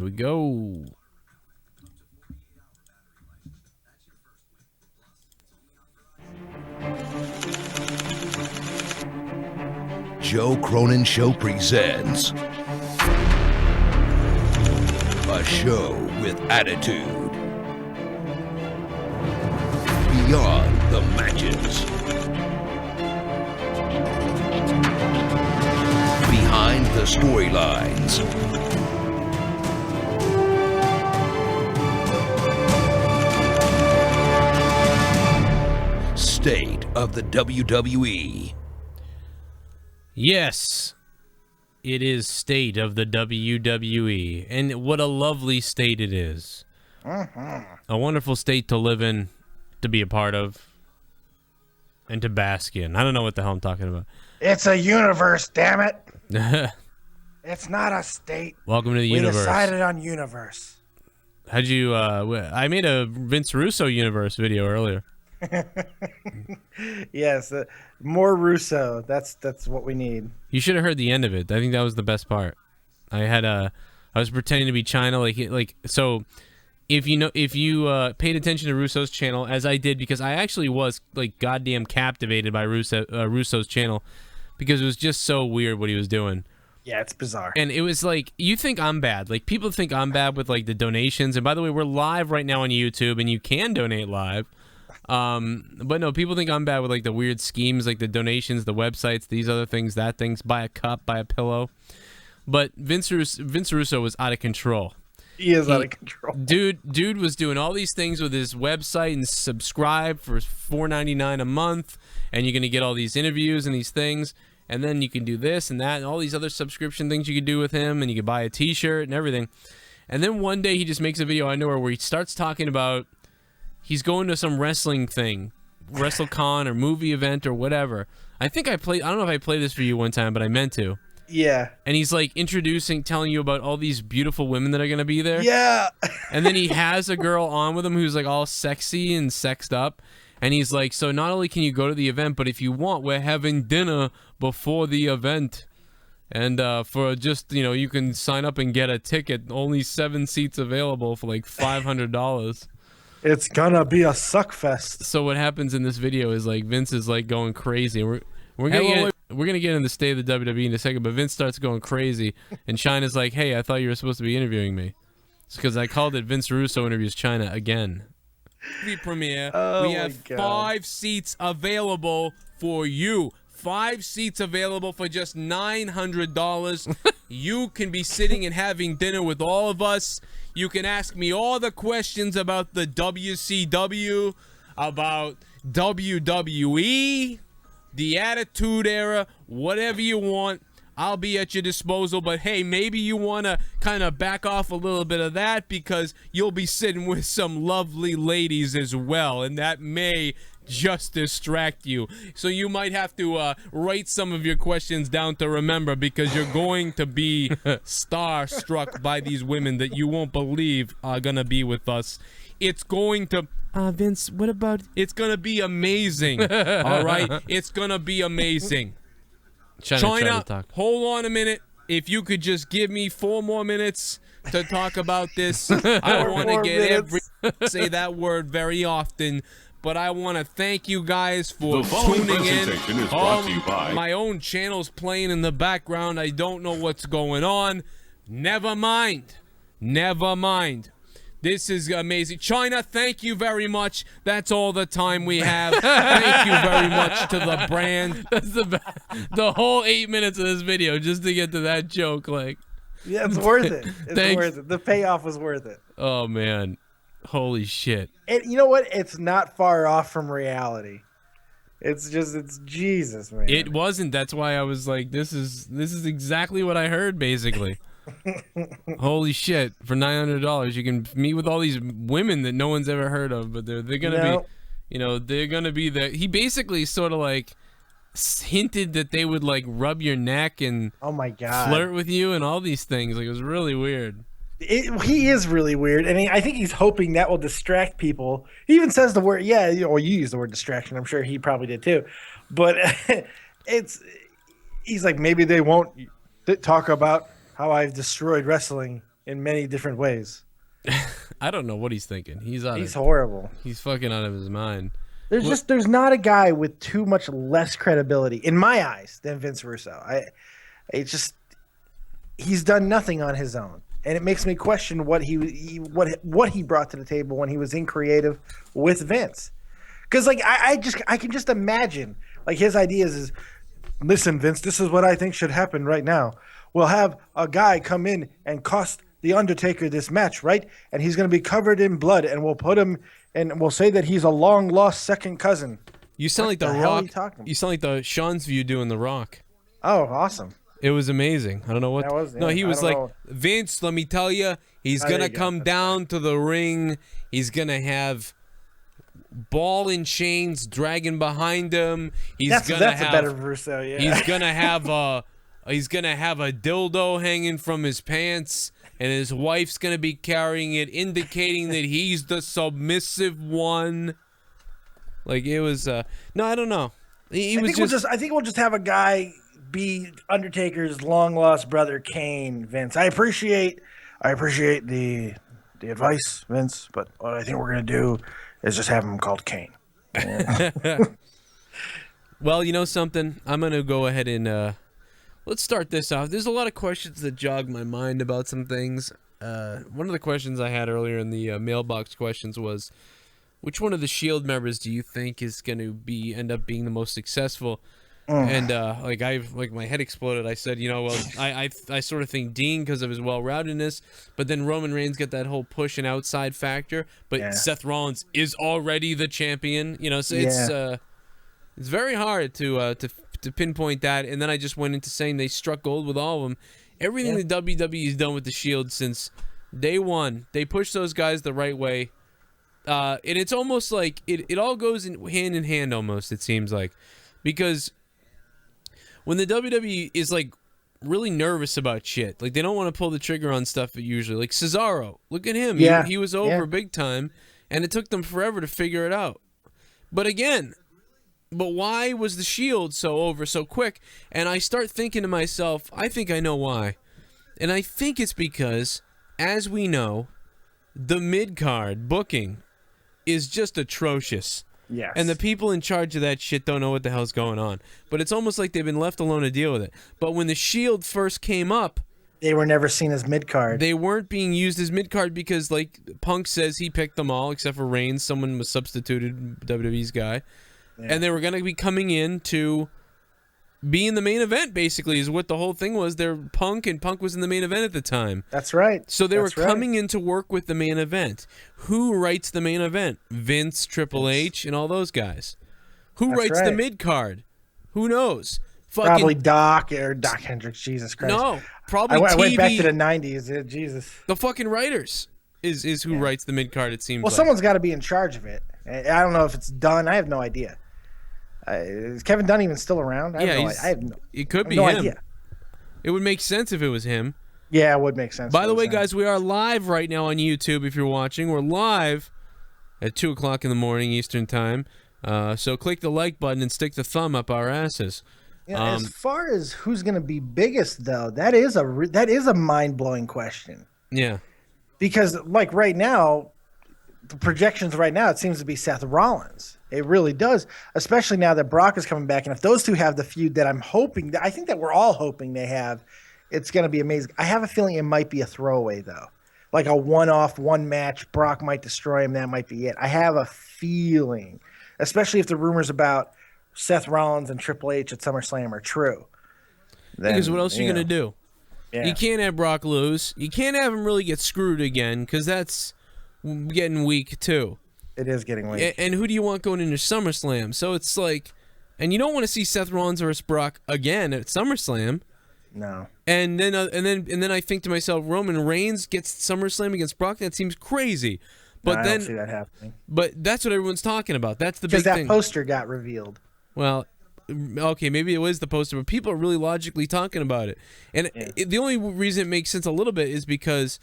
Here we go. Joe Cronin Show presents a show with attitude. Beyond the matches. Behind the storylines. State of the WWE. Yes, it is State of the WWE, and what a lovely state it is. A wonderful state to live in, to be a part of, and to bask in. I don't know what the hell I'm talking about. It's a universe, damn it. It's not a state. Welcome to the universe. We decided on universe. How'd you, I made a Vince Russo universe video earlier. Yes, more Russo. That's what we need. You should have heard the end of it. I think that was the best part. I was pretending to be China, so. If you paid attention to Russo's channel, as I did, because I actually was like goddamn captivated by Russo's channel, because it was just so weird what he was doing. Yeah, it's bizarre. And it was like, you think I'm bad. Like, people think I'm bad with like the donations. And by the way, we're live right now on YouTube, and you can donate live. But no, people think I'm bad with like the weird schemes, like the donations, the websites, these other things, that things, buy a cup, buy a pillow. But Vince Russo was out of control. He is out of control. Dude was doing all these things with his website and subscribe for $4.99 a month, and you're going to get all these interviews and these things, and then you can do this and that and all these other subscription things you can do with him, and you can buy a t-shirt and everything. And then one day he just makes a video out of nowhere where he starts talking about he's going to some wrestling thing, WrestleCon or movie event or whatever. I don't know if I played this for you one time, but I meant to. Yeah. And he's like telling you about all these beautiful women that are going to be there. Yeah. And then he has a girl on with him who's like all sexy and sexed up. And he's like, so not only can you go to the event, but if you want, we're having dinner before the event. And for just, you can sign up and get a ticket. Only 7 seats available for like $500. It's gonna be a suck fest. So what happens in this video is like Vince is like going crazy. We're gonna get in the state of the WWE in a second, but Vince starts going crazy, and China's like, "Hey, I thought you were supposed to be interviewing me." It's because I called it Vince Russo interviews China again. Premiere. We have 5 seats available for you. 5 seats available for just $900. You can be sitting and having dinner with all of us. You can ask me all the questions about the WCW, about WWE. The Attitude Era, whatever you want, I'll be at your disposal. But hey, maybe you want to kind of back off a little bit of that, because you'll be sitting with some lovely ladies as well, and that may just distract you. So you might have to write some of your questions down to remember, because you're going to be starstruck by these women that you won't believe are going to be with us. It's going to... Vince, what about... It's going to be amazing. All right? It's going to be amazing. China, hold on a minute. If you could just give me 4 more minutes to talk about this. I don't want to get say that word very often, but I want to thank you guys for tuning in. My own channel's playing in the background. I don't know what's going on. Never mind. Never mind. This is amazing. China, thank you very much. That's all the time we have. Thank you very much to the brand. That's the whole 8 minutes of this video just to get to that joke. Like, yeah, it's worth it. It's worth it. The payoff was worth it. Oh, man. Holy shit. And you know what? It's not far off from reality. It's Jesus, man. It wasn't. That's why I was like, this is exactly what I heard, basically. Holy shit! For $900, you can meet with all these women that no one's ever heard of, but they're gonna be, they're gonna be the. He basically sort of like hinted that they would like rub your neck and oh my god, flirt with you and all these things. Like, it was really weird. He is really weird, and I think he's hoping that will distract people. He even says the word, or you use the word distraction. I'm sure he probably did too, but he's like, maybe they won't talk about how I've destroyed wrestling in many different ways. I don't know what he's thinking. He's horrible. He's fucking out of his mind. There's not a guy with too much less credibility in my eyes than Vince Russo. He's done nothing on his own, and it makes me question what he brought to the table when he was in creative with Vince. Because like I can just imagine like his ideas is, listen, Vince, this is what I think should happen right now. We'll have a guy come in and cost the Undertaker this match, right? And he's going to be covered in blood, and we'll put him and we'll say that he's a long lost second cousin. You sound like the Rock. You sound like the Sean's View doing the Rock. Oh, awesome. It was amazing. I don't know what. No, he was like, Vince, let me tell you, he's going to come down to the ring. He's going to have ball and chains dragging behind him. That's a better Russo, yeah. He's going to have a dildo hanging from his pants, and his wife's going to be carrying it, indicating that he's the submissive one. Like, it was no, I don't know. I think we'll just have a guy be Undertaker's long lost brother Kane, Vince. I appreciate the advice, Vince, but what I think we're gonna do is just have him called Kane. Well, you know something? I'm gonna go ahead and let's start this off. There's a lot of questions that jog my mind about some things. One of the questions I had earlier in the mailbox questions was, which one of the Shield members do you think is going to end up being the most successful? And my head exploded. I said, I sort of think Dean because of his well-roundedness, but then Roman Reigns got that whole push and outside factor. But Seth Rollins is already the champion, so it's very hard to pinpoint that. And then I just went into saying they struck gold with all of them. Everything the WWE has done with the Shield since day one, they pushed those guys the right way. And it's almost like it all goes hand in hand almost, it seems like. Because when the WWE is like really nervous about shit, like they don't want to pull the trigger on stuff usually. Like Cesaro, look at him. Yeah. He was over big time, and it took them forever to figure it out. But why was the Shield so over so quick? And I start thinking to myself, I think I know why. And I think it's because, as we know, the mid-card booking is just atrocious. Yes. And the people in charge of that shit don't know what the hell's going on. But it's almost like they've been left alone to deal with it. But when the Shield first came up, they were never seen as mid-card. They weren't being used as mid-card because, like, Punk says he picked them all except for Reigns. Someone was substituted, WWE's guy. Yeah. And they were going to be coming in to be in the main event, basically, is what the whole thing was. They're Punk, and Punk was in the main event at the time. That's right. So they were coming in to work with the main event. Who writes the main event? Vince, Triple H, and all those guys. Who writes the mid-card? Who knows? Probably Doc or Doc Hendricks, Jesus Christ. No, probably TV. I went back to the 90s, Jesus. The fucking writers is who writes the mid-card, it seems like. Someone's got to be in charge of it. I don't know if it's done. I have no idea. Is Kevin Dunn even still around? It could be him. Idea. It would make sense if it was him. Yeah, it would make sense. By the way, guys, we are live right now on YouTube if you're watching. We're live at 2 o'clock in the morning Eastern time. So click the like button and stick the thumb up our asses. Yeah, as far as who's going to be biggest, though, that is a mind-blowing question. Yeah. Because, like, right now, the projections right now, it seems to be Seth Rollins. It really does, especially now that Brock is coming back. And if those two have the feud that I think that we're all hoping they have, it's going to be amazing. I have a feeling it might be a throwaway, though. Like a one-off, one match. Brock might destroy him. That might be it. I have a feeling, especially if the rumors about Seth Rollins and Triple H at SummerSlam are true. Because what else are you going to do? Yeah. You can't have Brock lose. You can't have him really get screwed again because that's getting weak, too. It is getting weak. And who do you want going into SummerSlam? So it's like, and you don't want to see Seth Rollins versus Brock again at SummerSlam. No. And then I think to myself, Roman Reigns gets SummerSlam against Brock. That seems crazy. But I don't see that happening. But that's what everyone's talking about. That's the big thing. Because that poster got revealed. Well, okay, maybe it was the poster, but people are really logically talking about it. And the only reason it makes sense a little bit is because,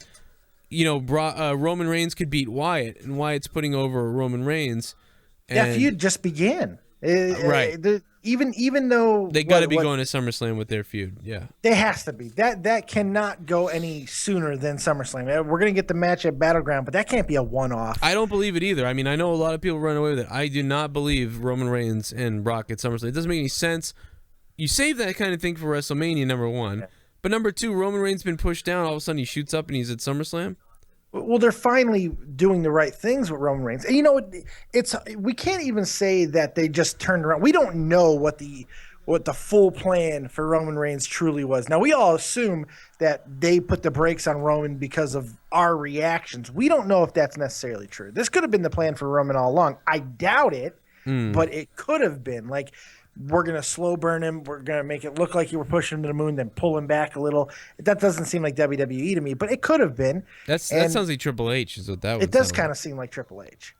Roman Reigns could beat Wyatt, and Wyatt's putting over Roman Reigns. That feud just began. Right. even though they got to be going to SummerSlam with their feud. Yeah, there has to be that cannot go any sooner than SummerSlam. We're gonna get the match at Battleground, but that can't be a one-off. I don't believe it either. I mean, I know a lot of people run away with it. I do not believe Roman Reigns and Brock at SummerSlam. It doesn't make any sense. You save that kind of thing for WrestleMania, number one, but number two, Roman Reigns been pushed down. All of a sudden, he shoots up and he's at SummerSlam. Well, they're finally doing the right things with Roman Reigns. And you know, we can't even say that they just turned around. We don't know what the full plan for Roman Reigns truly was. Now, we all assume that they put the brakes on Roman because of our reactions. We don't know if that's necessarily true. This could have been the plan for Roman all along. I doubt it, but it could have been. Like, we're going to slow burn him. We're going to make it look like you were pushing him to the moon, then pull him back a little. That doesn't seem like WWE to me, but it could have been. That sounds like Triple H is what that would It does kind of seem like Triple H.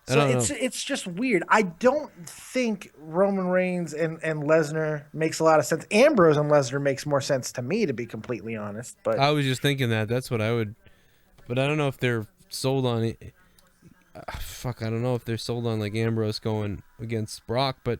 So it's just weird. I don't think Roman Reigns and Lesnar makes a lot of sense. Ambrose and Lesnar makes more sense to me, to be completely honest. But I was just thinking that. That's what I would. But I don't know if they're sold on it. I don't know if they're sold on like Ambrose going against Brock, but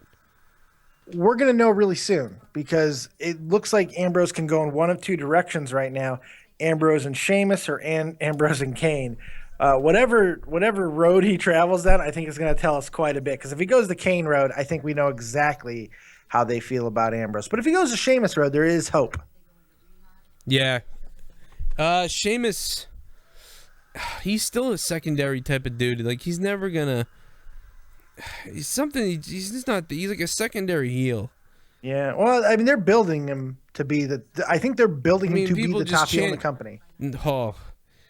we're going to know really soon, because it looks like Ambrose can go in one of two directions right now. Ambrose and Sheamus, or Ambrose and Kane. Whatever road he travels down, I think is going to tell us quite a bit. Because if he goes the Kane road, I think we know exactly how they feel about Ambrose. But if he goes the Sheamus road, there is hope. Yeah. Sheamus, he's still a secondary type of dude. Like, he's never going to... He's just not. He's like a secondary heel. Yeah, well, I mean, they're building him to be I think they're building him to be the top heel in the company. Oh,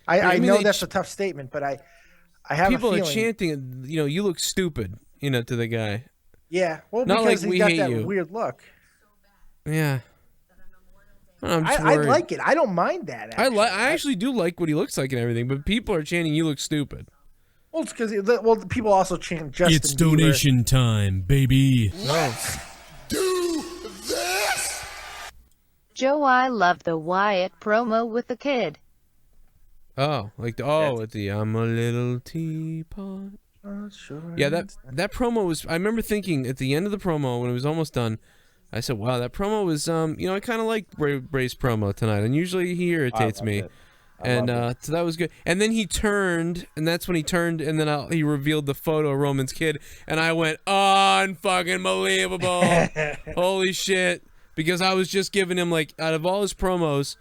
I know that's a tough statement, but I have people a feeling. Are chanting. You know, you look stupid. You know, to the guy. Yeah, well, not because like he's got that weird look. Yeah. I like it. I don't mind that. Actually. I actually do like what he looks like and everything, but people are chanting, "You look stupid." Well, it's because people also chant Justin It's donation Bieber. Time, baby. Let's do this. Joe, I love the Wyatt promo with the kid. Oh, like with the I'm a little teapot. Yeah, that promo was. I remember thinking at the end of the promo when it was almost done, I said, "Wow, that promo was." I kind of like Bray's promo tonight, and usually he irritates me. And so that was good. And then he turned, and that's when he turned, and then he revealed the photo of Roman's kid, and I went, unfucking believable. Holy shit. Because I was just giving him, like, out of all his promos,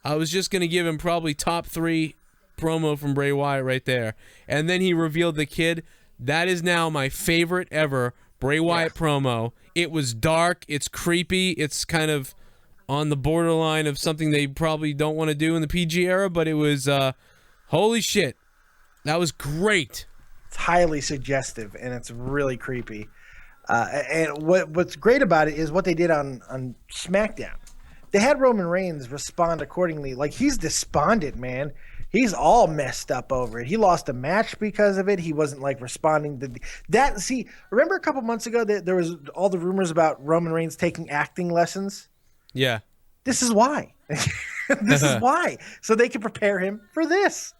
I was just going to give him probably top 3 promo from Bray Wyatt right there. And then he revealed the kid. That is now my favorite ever Bray Wyatt promo. It was dark. It's creepy. It's kind of on the borderline of something they probably don't want to do in the PG era, but it was, holy shit. That was great. It's highly suggestive, and it's really creepy. And what's great about it is what they did on SmackDown. They had Roman Reigns respond accordingly. Like, he's despondent, man. He's all messed up over it. He lost a match because of it. He wasn't, like, responding to that. See, remember a couple months ago that there was all the rumors about Roman Reigns taking acting lessons? Yeah. This is why. This is why. So they can prepare him for this.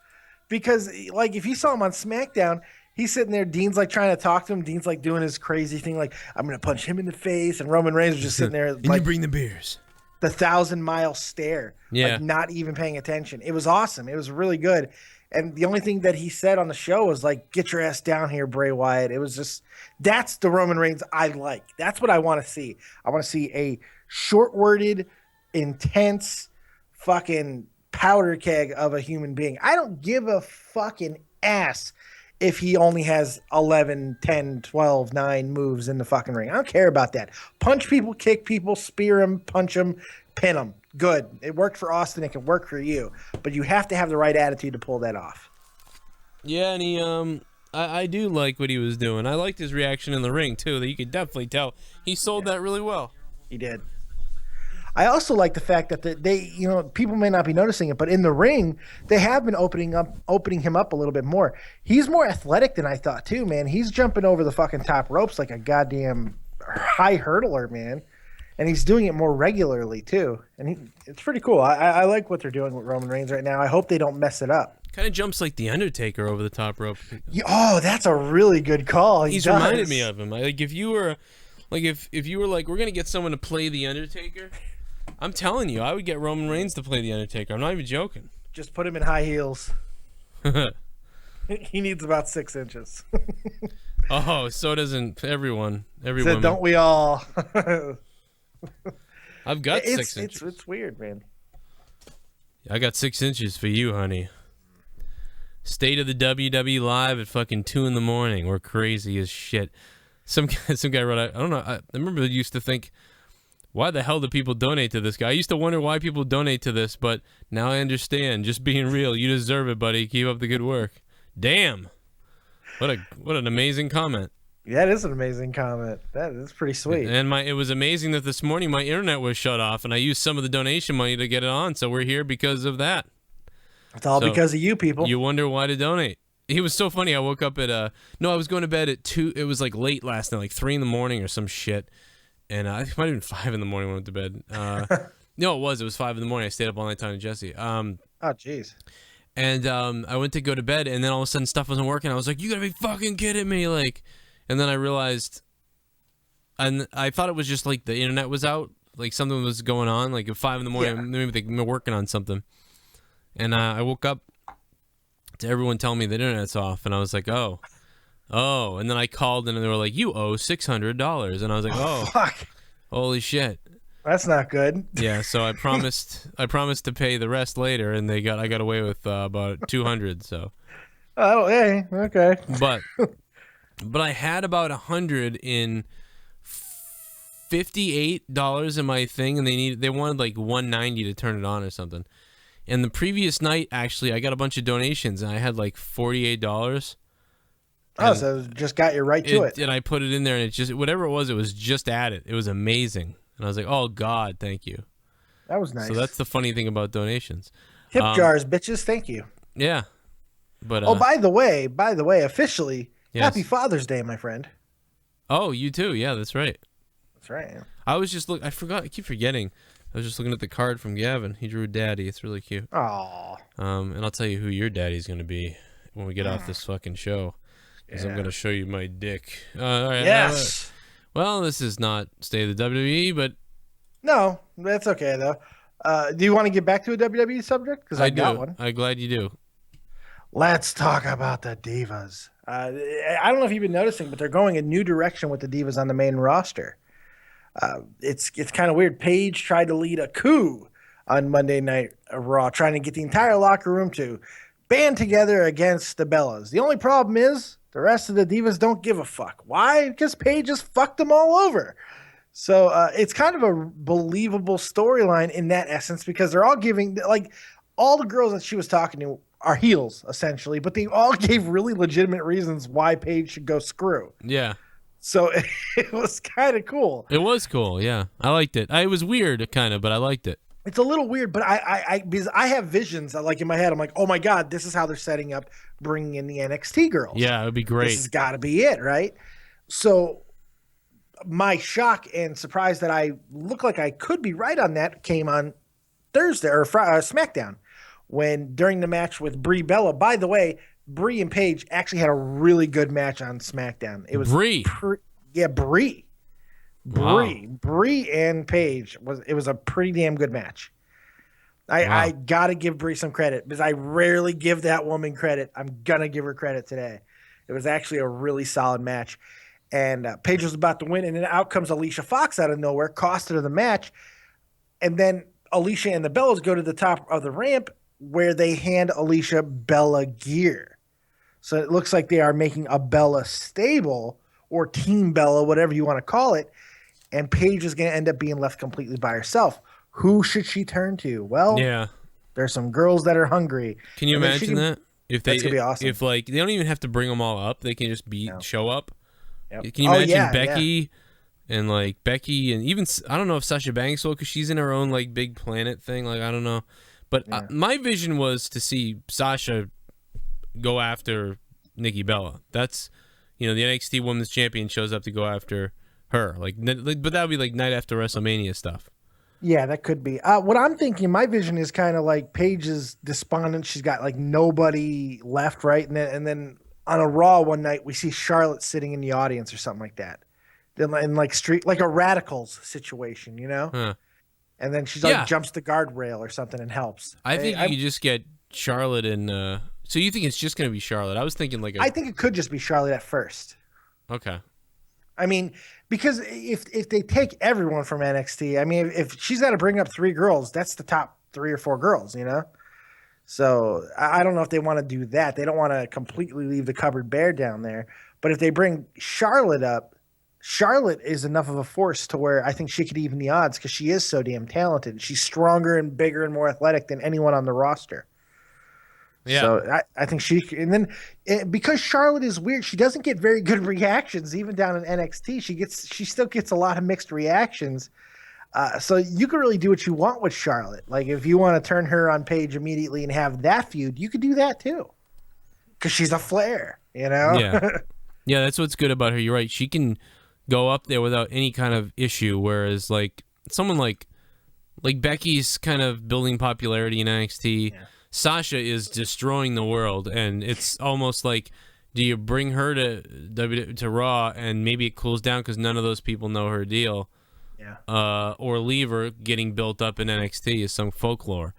Because, like, if you saw him on SmackDown, he's sitting there. Dean's, like, trying to talk to him. Dean's, like, doing his crazy thing, like, I'm going to punch him in the face. And Roman Reigns was just sitting there. And like, you bring the beers. The 1,000-mile stare. Yeah. Like, not even paying attention. It was awesome. It was really good. And the only thing that he said on the show was, like, get your ass down here, Bray Wyatt. It was just, that's the Roman Reigns I like. That's what I want to see. I want to see a short-worded, intense, fucking powder keg of a human being. I don't give a fucking ass if he only has 11, 10, 12, 9 moves in the fucking ring. I don't care about that. Punch people, kick people, spear them, punch them, pin them. Good. It worked for Austin. It can work for you. But you have to have the right attitude to pull that off. Yeah, and he, I do like what he was doing. I liked his reaction in the ring, too, that you could definitely tell. He sold that really well. He did. I also like the fact that they, people may not be noticing it, but in the ring, they have been opening him up a little bit more. He's more athletic than I thought, too, man. He's jumping over the fucking top ropes like a goddamn high hurdler, man. And he's doing it more regularly, too. And it's pretty cool. I like what they're doing with Roman Reigns right now. I hope they don't mess it up. Kind of jumps like The Undertaker over the top rope. Oh, that's a really good call. He's reminded me of him. Like, if you were... Like if you were like, we're gonna get someone to play the Undertaker, I'm telling you, I would get Roman Reigns to play the Undertaker. I'm not even joking. Just put him in high heels. He needs about 6 inches. Oh, so doesn't everyone. Every So woman. don't we all? I've got 6 inches. It's weird, man. I got 6 inches for you, honey. State of the WWE live at fucking 2 in the morning. We're crazy as shit. Some guy wrote, I don't know. I remember I used to think, why the hell do people donate to this guy? I used to wonder why people donate to this, but now I understand. Just being real. You deserve it, buddy. Keep up the good work. Damn. What an amazing comment. Yeah, it is an amazing comment. That is pretty sweet. And it was amazing that this morning my internet was shut off, and I used some of the donation money to get it on, so we're here because of that. It's all because of you people. You wonder why to donate. It was so funny. I woke up at no, I was going to bed at 2. It was like late last night, like 3 in the morning or some shit. And I think it might have been 5 in the morning when I went to bed. No, it was 5 in the morning. I stayed up all night talking to Jesse. Oh, jeez. And I went to go to bed, and then all of a sudden stuff wasn't working. I was like, you gotta be fucking kidding me. Like, and then I realized, and I thought it was just like the internet was out. Like something was going on. Like at 5 in the morning, maybe they were working on something. And I woke up to everyone telling me the internet's off. And I was like, oh. And then I called, and they were like, you owe $600. And I was like, oh, fuck. Holy shit. That's not good. Yeah, so I promised to pay the rest later, and I got away with about 200. So. Oh, hey, okay. But I had about $100 in $58 in my thing, and they wanted like $190 to turn it on or something. And the previous night, actually, I got a bunch of donations, and I had like $48. Oh, so it just got you right to it. And I put it in there, and it just, whatever it was just added. It was amazing. And I was like, oh, God, thank you. That was nice. So that's the funny thing about donations. Tip jars, bitches. Thank you. Yeah. But by the way, officially, yes. Happy Father's Day, my friend. Oh, you too. Yeah, that's right. That's right. I was just I keep forgetting. I was just looking at the card from Gavin. He drew Daddy. It's really cute. Aw. And I'll tell you who your daddy's going to be when we get off this fucking show. Because I'm going to show you my dick. All right. Yes. Well, this is not State of the WWE, but... No, that's okay, though. Do you want to get back to a WWE subject? Because I got one. I'm glad you do. Let's talk about the Divas. I don't know if you've been noticing, but they're going a new direction with the Divas on the main roster. It's kind of weird. Paige tried to lead a coup on Monday Night Raw, trying to get the entire locker room to band together against the Bellas. The only problem is the rest of the Divas don't give a fuck. Why? Because Paige just fucked them all over. So it's kind of a believable storyline in that essence, because they're all giving, like, all the girls that she was talking to are heels, essentially, but they all gave really legitimate reasons why Paige should go screw. Yeah. So it was kind of cool. It was cool, yeah. I liked it. It was weird, kind of, but I liked it. It's a little weird, but because I have visions that, like, in my head, I'm like, oh my God, this is how they're setting up bringing in the NXT girls. Yeah, it would be great. This has got to be it, right? So my shock and surprise that I look like I could be right on that came on Thursday or SmackDown, when during the match with Brie Bella. By the way, Brie and Paige actually had a really good match on SmackDown. It was Brie. Brie. Wow. Brie and Paige was a pretty damn good match. I gotta give Brie some credit, because I rarely give that woman credit. I'm gonna give her credit today. It was actually a really solid match, and Paige was about to win, and then out comes Alicia Fox out of nowhere, costed her the match, and then Alicia and the Bellas go to the top of the ramp, where they hand Alicia Bella gear. So it looks like they are making a Bella stable, or Team Bella, whatever you want to call it. And Paige is going to end up being left completely by herself. Who should she turn to? Well, yeah, there's some girls that are hungry. Can you imagine that? If that's going to be awesome. If, like, they don't even have to bring them all up. They can just show up. Yep. Can you imagine Becky and, like, Becky, and even, I don't know if Sasha Banks will, because she's in her own, like, big planet thing. Like, I don't know. But my vision was to see Sasha go after Nikki Bella. That's, the NXT Women's Champion shows up to go after her. But that would be like night after WrestleMania stuff. Yeah, that could be. What I'm thinking, my vision is kind of like Paige is despondent. She's got like nobody left, right? And then on a Raw one night, we see Charlotte sitting in the audience or something like that. in like street, like a radicals situation, you know. Huh. And then she's Yeah. like jumps the guardrail or something and helps. I think you could just get Charlotte and. So you think it's just going to be Charlotte? I was thinking like. I think it could just be Charlotte at first. Okay. I mean, because if they take everyone from NXT, I mean, if she's got to bring up 3 girls, that's the top 3 or 4 girls, you know. So I don't know if they want to do that. They don't want to completely leave the cupboard bare down there. But if they bring Charlotte up, Charlotte is enough of a force to where I think she could even the odds because she is so damn talented. She's stronger and bigger and more athletic than anyone on the roster. Yeah. So I think she, and then because Charlotte is weird, she doesn't get very good reactions even down in NXT. She still gets a lot of mixed reactions. So you can really do what you want with Charlotte. Like if you want to turn her on page immediately and have that feud, you could do that too. Because she's a Flair, you know? Yeah. Yeah, that's what's good about her. You're right. She can go up there without any kind of issue, whereas like someone like Becky's kind of building popularity in NXT. Yeah. Sasha is destroying the world, and it's almost like, do you bring her to Raw and maybe it cools down because none of those people know her deal, or leave her getting built up in NXT as some folklore.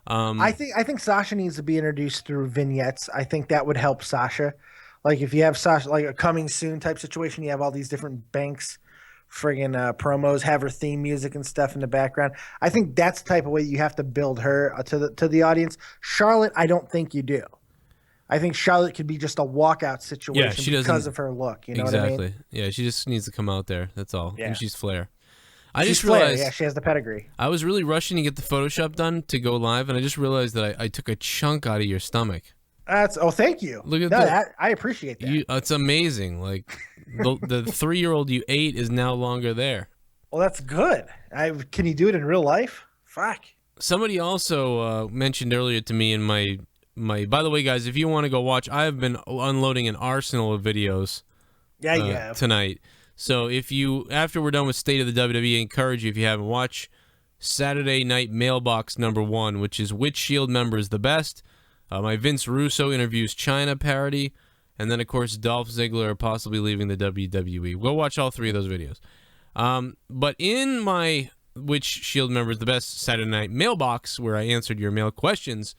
I think Sasha needs to be introduced through vignettes. I think that would help Sasha. Like if you have Sasha, like a coming soon type situation, you have all these different Banks friggin' promos, have her theme music and stuff in the background. I think that's the type of way you have to build her to the audience. Charlotte, I don't think you do. I think Charlotte could be just a walkout situation because of her look. You know what I mean? Yeah, she just needs to come out there. That's all. Yeah. And she's Flair. She's Flair. Yeah, she has the pedigree. I was really rushing to get the Photoshop done to go live, and I just realized that I took a chunk out of your stomach. Thank you. Look at that. I appreciate that. It's amazing. Like the 3-year-old you ate is no longer there. Well, that's good. Can you do it in real life? Fuck. Somebody also mentioned earlier to me in my. By the way, guys, if you want to go watch, I have been unloading an arsenal of videos. Yeah, you have tonight. So if you, after we're done with State of the WWE, I encourage you, if you haven't watched Saturday Night Mailbox #1, which is which Shield member is the best. My Vince Russo interviews China parody, and then, of course, Dolph Ziggler possibly leaving the WWE. Go watch all 3 of those videos. But in my which Shield member is the best Saturday Night Mailbox, where I answered your mail questions,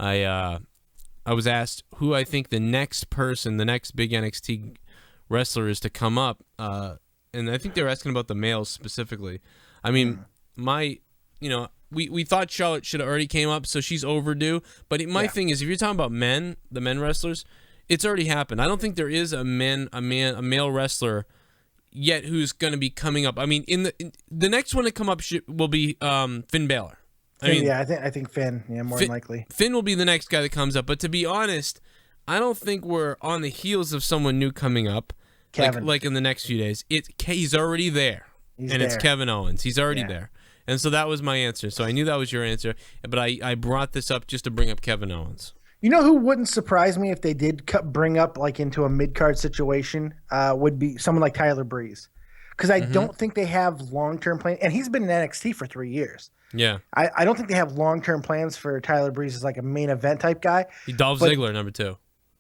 I was asked who I think the next big NXT wrestler is to come up, and I think they were asking about the males specifically. I mean, we thought Charlotte should have already came up, so she's overdue. But my thing is, if you're talking about the men wrestlers, it's already happened. I don't think there is a male wrestler yet who's going to be coming up. I mean, the next one to come up will be Finn Balor. I think Finn. Yeah, more than likely. Finn will be the next guy that comes up. But to be honest, I don't think we're on the heels of someone new coming up. Kevin. Like in the next few days. He's already there. It's Kevin Owens. He's already there. And so that was my answer. So I knew that was your answer, but I brought this up just to bring up Kevin Owens. You know who wouldn't surprise me if they did bring up like into a mid-card situation would be someone like Tyler Breeze. Because I don't think they have long-term plans. And he's been in NXT for 3 years. Yeah. I don't think they have long-term plans for Tyler Breeze as like a main event type guy. Dolph Ziggler, #2.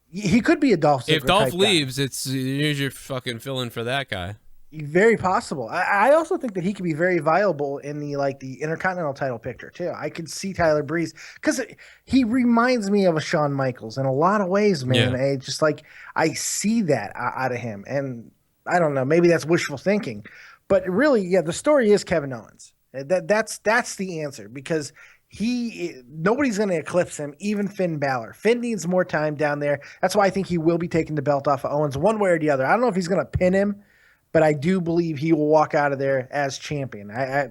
He could be a Dolph Ziggler. If Dolph leaves, here's your fucking fill-in for that guy. Very possible. I also think that he could be very viable in the Intercontinental title picture too. I could see Tyler Breeze because he reminds me of a Shawn Michaels in a lot of ways, man. Yeah. I see that out of him, and I don't know, maybe that's wishful thinking, but really, the story is Kevin Owens. That's the answer because nobody's going to eclipse him, even Finn Balor. Finn needs more time down there. That's why I think he will be taking the belt off of Owens one way or the other. I don't know if he's going to pin him, but I do believe he will walk out of there as champion. I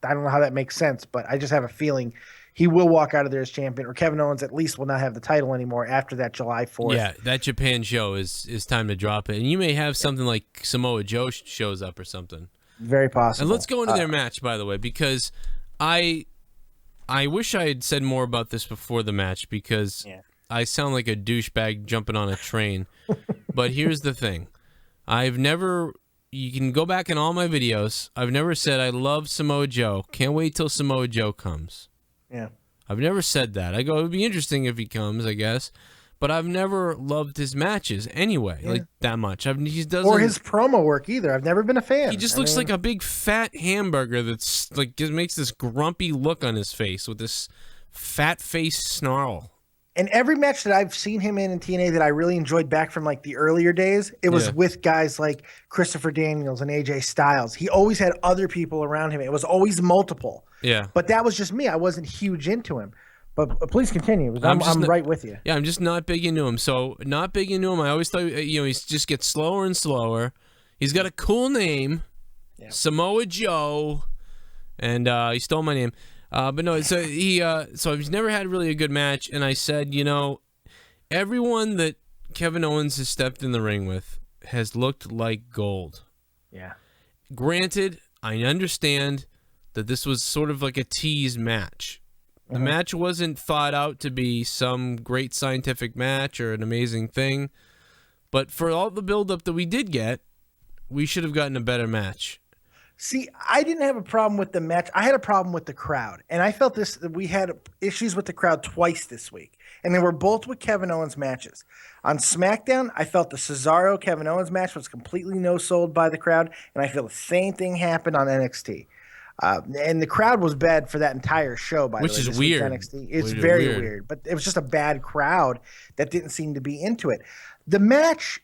don't know how that makes sense, but I just have a feeling he will walk out of there as champion, or Kevin Owens at least will not have the title anymore after that July 4th. Yeah, that Japan show is time to drop it. And you may have something like Samoa Joe shows up or something. Very possible. And let's go into their match, by the way, because I wish I had said more about this before the match because I sound like a douchebag jumping on a train. But here's the thing. You can go back in all my videos. I've never said I love Samoa Joe. Can't wait till Samoa Joe comes. Yeah. I've never said that. I go, it would be interesting if he comes, I guess. but I've never loved his matches anyway, like that much. He doesn't, or his promo work either. I've never been a fan. He just looks like a big fat hamburger that's like just makes this grumpy look on his face with this fat face snarl. And every match that I've seen him in TNA that I really enjoyed back from like the earlier days, it was with guys like Christopher Daniels and AJ Styles. He always had other people around him. It was always multiple. Yeah. But that was just me. I wasn't huge into him. But please continue. I'm right with you. Yeah, I'm just not big into him. So not big into him. I always thought, he just gets slower and slower. He's got a cool name, Samoa Joe, and he stole my name. But no, so he's never had really a good match. And I said, everyone that Kevin Owens has stepped in the ring with has looked like gold. Yeah. Granted, I understand that this was sort of like a tease match. The match wasn't thought out to be some great scientific match or an amazing thing. But for all the buildup that we did get, we should have gotten a better match. See, I didn't have a problem with the match. I had a problem with the crowd. And I felt we had issues with the crowd twice this week. And they were both with Kevin Owens matches. On SmackDown, I felt the Cesaro-Kevin Owens match was completely no-sold by the crowd. And I feel the same thing happened on NXT. And the crowd was bad for that entire show, by the way. Which is weird. NXT. It's very weird. But it was just a bad crowd that didn't seem to be into it. The match,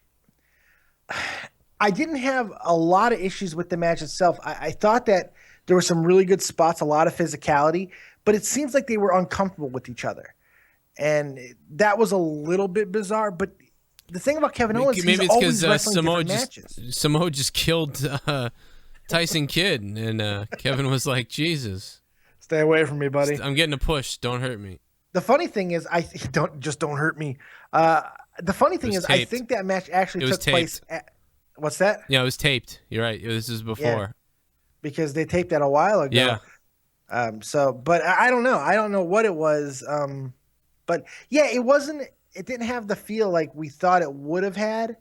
I didn't have a lot of issues with the match itself. I thought that there were some really good spots, a lot of physicality, but it seems like they were uncomfortable with each other. And that was a little bit bizarre. But the thing about Kevin Owens, maybe he's always wrestling different matches. Samoa just killed Tyson Kidd, and Kevin was like, Jesus. Stay away from me, buddy. I'm getting a push. Don't hurt me. The funny thing is, don't hurt me. The funny thing is, I think that match actually took place at, what's that? Yeah, it was taped. You're right. This is before. Yeah, because they taped that a while ago. Yeah. But I don't know. I don't know what it was. But yeah, it didn't have the feel like we thought it would have had,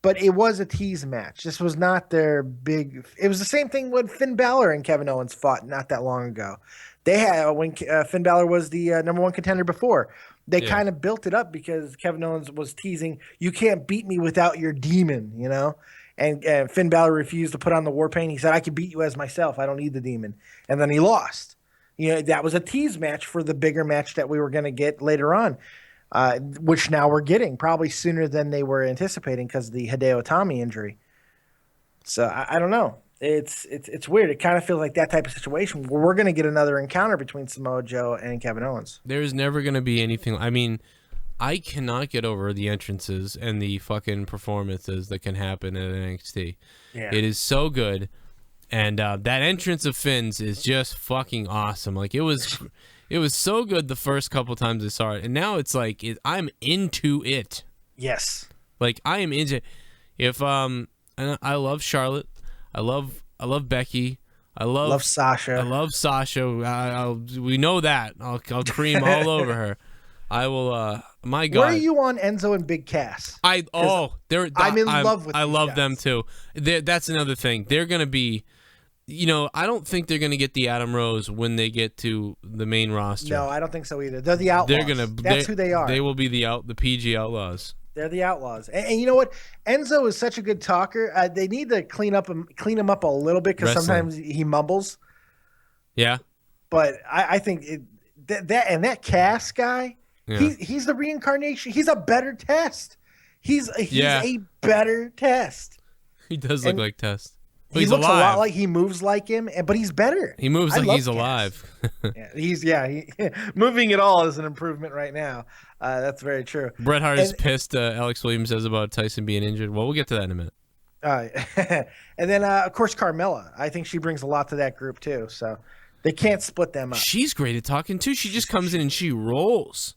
but it was a tease match. This was not their big, it was the same thing when Finn Balor and Kevin Owens fought not that long ago. They had, when Finn Balor was the number one contender before, they kind of built it up because Kevin Owens was teasing, you can't beat me without your demon, And Finn Balor refused to put on the war paint. He said, I can beat you as myself. I don't need the demon. And then he lost. That was a tease match for the bigger match that we were going to get later on, which now we're getting probably sooner than they were anticipating because of the Hideo Itami injury. So I don't know. It's weird. It kind of feels like that type of situation where we're going to get another encounter between Samoa Joe and Kevin Owens. There's never going to be anything. I mean, I cannot get over the entrances and the fucking performances that can happen at NXT. Yeah. It is so good. And that entrance of Finn's is just fucking awesome. Like it was so good the first couple times I saw it, and now it's like I'm into it. Yes. Like I am into. And I love Charlotte. I love Becky. I love Sasha. I love Sasha. We know that. I'll cream all over her. I will. My God. Where are you on Enzo and Big Cass? I'm in love with. I love them guys. too. That's another thing. They're gonna be. I don't think they're gonna get the Adam Rose when they get to the main roster. No, I don't think so either. They're the Outlaws. That's who they are. They will be the PG Outlaws. They're the Outlaws, and you know what? Enzo is such a good talker. They need to clean him up a little bit because sometimes he mumbles. Yeah, but I think that Cass guy, he's the reincarnation. He's a better Test. He's a better Test. He does look like Test. But he looks alive. a lot like he moves like him, but he's better. He moves like he's alive. Moving at all is an improvement right now. That's very true. Bret Hart is pissed. Alex Williams says about Tyson being injured. Well, we'll get to that in a minute. And then of course Carmella. I think she brings a lot to that group too. So they can't split them up. She's great at talking too. She just comes in and she rolls.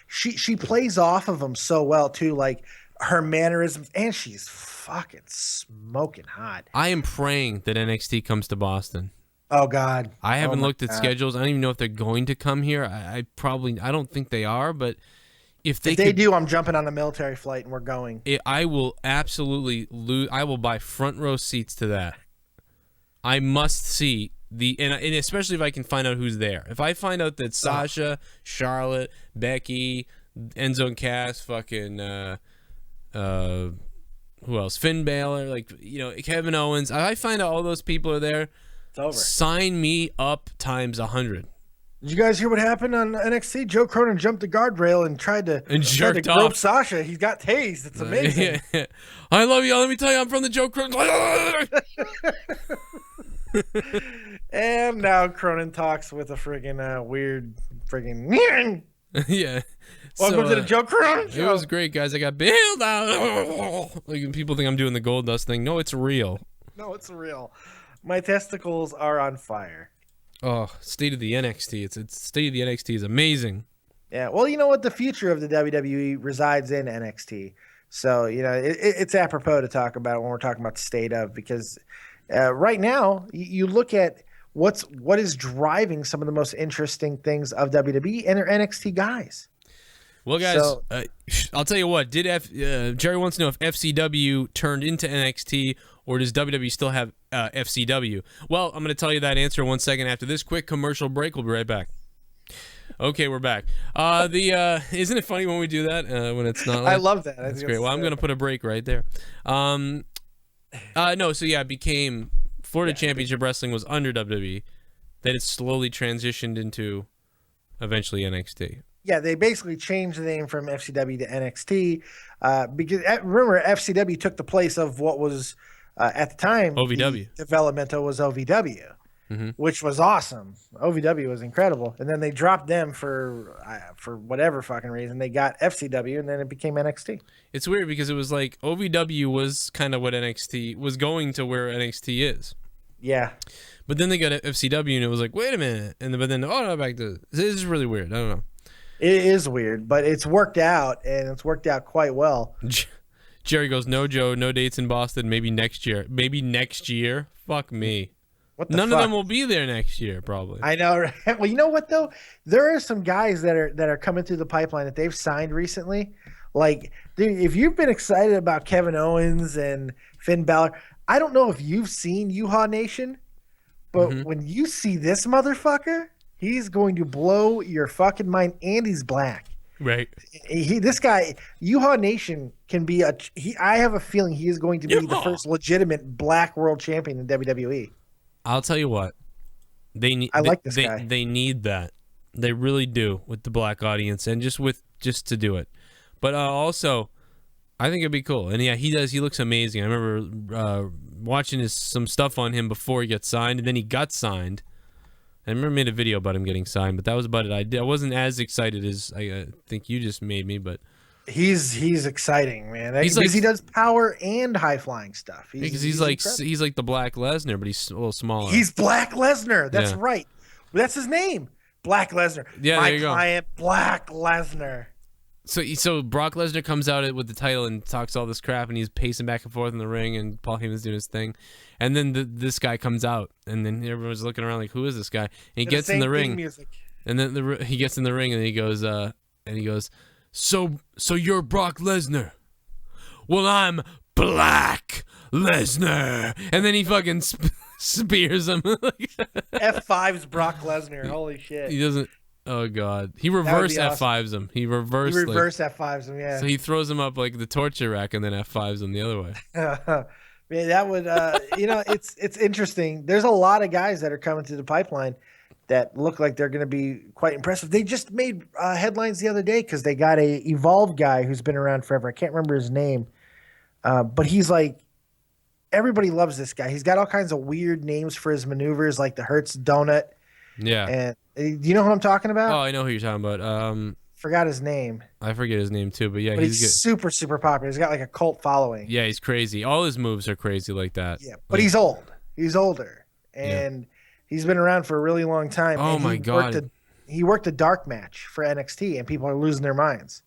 She plays off of them so well too, like her mannerisms, and she's fucking smoking hot. I am praying that NXT comes to Boston. Oh God! I haven't looked at schedules. I don't even know if they're going to come here. I don't think they are, but if they do, I'm jumping on a military flight and we're going. I will absolutely lose. I will buy front row seats to that. I must see and especially if I can find out who's there. If I find out that Sasha, Charlotte, Becky, Enzo and Cass, fucking who else? Finn Balor, like, you know, Kevin Owens. I find out all those people are there. It's over. Sign me up times 100. Did you guys hear what happened on NXT? Joe Cronin jumped the guardrail and tried to jerked grope off Sasha. He got tased. It's amazing. Yeah. I love you. Let me tell you, I'm from the Joe Cronin. And now Cronin talks with a friggin' weird friggin' Yeah. Welcome to the Joe Cronin show. It was great, guys. I got bailed out. Like, people think I'm doing the gold dust thing. No, it's real. No, it's real. My testicles are on fire. Oh, state of the NXT. It's state of the NXT is amazing. Yeah, well, you know what? The future of the WWE resides in NXT. So, you know, it's apropos to talk about it when we're talking about the state of, because right now you look at what is driving some of the most interesting things of WWE and their NXT guys. Well, guys, I'll tell you what. Jerry wants to know if FCW turned into NXT, or does WWE still have FCW? Well, I'm going to tell you that answer in 1 second after this quick commercial break. We'll be right back. Okay, we're back. Isn't it funny when we do that when it's not? I love that. That's great. Well, I'm going to put a break right there. No, so yeah, it became Florida Championship Wrestling was under WWE. Then it slowly transitioned into eventually NXT. Yeah, they basically changed the name from FCW to NXT because remember FCW took the place of what was at the time OVW. The developmental was OVW, which was awesome. OVW was incredible, and then they dropped them for whatever fucking reason. They got FCW, and then it became NXT. It's weird because it was like OVW was kind of what NXT was going to where NXT is. Yeah. But then they got FCW, and it was like, wait a minute, but then back to this is really weird. I don't know. It is weird, but it's worked out, and it's worked out quite well. Jerry goes, no, Joe, no dates in Boston. Maybe next year. Maybe next year? Fuck me. None of them will be there next year, probably. I know. Right? Well, you know what, though? There are some guys that are coming through the pipeline that they've signed recently. Like, dude, if you've been excited about Kevin Owens and Finn Balor, I don't know if you've seen Yuha Nation, but when you see this motherfucker, he's going to blow your fucking mind, and he's black. Right. This guy, Yuha Nation, can be I have a feeling he is going to be the first legitimate black world champion in WWE. I'll tell you what. I like this guy. They need that. They really do with the black audience and just to do it. But also, I think it'd be cool. And yeah, he does. He looks amazing. I remember watching some stuff on him before he got signed, and then he got signed. I remember made a video about him getting signed, but that was about it. I wasn't as excited as I think you just made me, but he's exciting, man. Because he does power and high flying stuff. He's like the Black Lesnar, but he's a little smaller. He's Black Lesnar. That's right. That's his name, Black Lesnar. Yeah, my there you client, go. Black Lesnar. So Brock Lesnar comes out with the title and talks all this crap, and he's pacing back and forth in the ring, and Paul Heyman's doing his thing, and then this guy comes out, and then everyone's looking around like, who is this guy? And he gets in the ring, and then he gets in the ring, and he goes, so you're Brock Lesnar? Well, I'm Black Lesnar, and then he fucking spears him. F5's Brock Lesnar. Holy shit. He doesn't. Oh God! He reverse F5s him. He reverse F5s him. Yeah. So he throws him up like the torture rack and then F5s him the other way. Man, that would it's interesting. There's a lot of guys that are coming through the pipeline that look like they're going to be quite impressive. They just made headlines the other day because they got a Evolve guy who's been around forever. I can't remember his name, but he's like everybody loves this guy. He's got all kinds of weird names for his maneuvers, like the Hertz Donut. Yeah. And do you know who I'm talking about? Oh, I know who you're talking about. Forgot his name. I forget his name too, but yeah, he's good. Super, super popular. He's got like a cult following. Yeah, he's crazy. All his moves are crazy like that. Yeah, but he's old. He's older, and he's been around for a really long time. Oh my God. He worked a dark match for NXT, and people are losing their minds.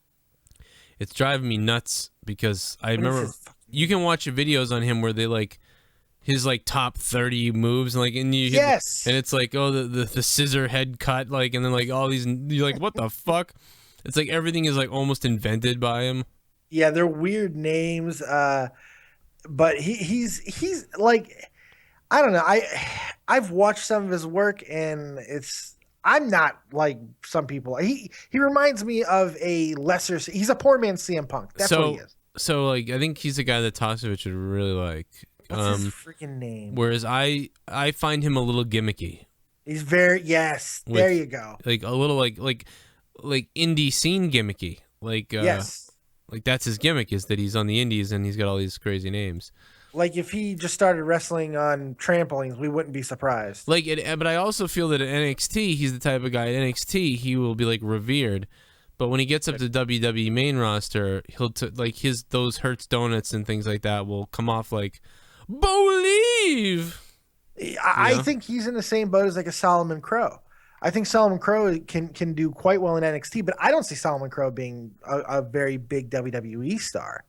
It's driving me nuts because I remember you can watch videos on him where they like his like top 30 moves and like and it's like the scissor head cut like and then like all these you're like what the fuck? It's like everything is like almost invented by him. Yeah, they're weird names, but he's like I don't know. I've watched some of his work and I'm not like some people. He reminds me of a lesser. He's a poor man's CM Punk. That's what he is. So like I think he's a guy that Tosevich would really like. What's his freaking name? Whereas I find him a little gimmicky. He's very there you go. Like a little like indie scene gimmicky. Like yes. Like that's his gimmick is that he's on the indies and he's got all these crazy names. Like if he just started wrestling on trampolines, we wouldn't be surprised. Like but I also feel that at NXT, he's the type of guy at NXT he will be like revered. But when he gets up to WWE main roster, he'll like those Hurts donuts and things like that will come off like believe. I think he's in the same boat as like a Solomon Crow. I think Solomon Crow can do quite well in NXT, but I don't see Solomon Crow being a very big WWE star.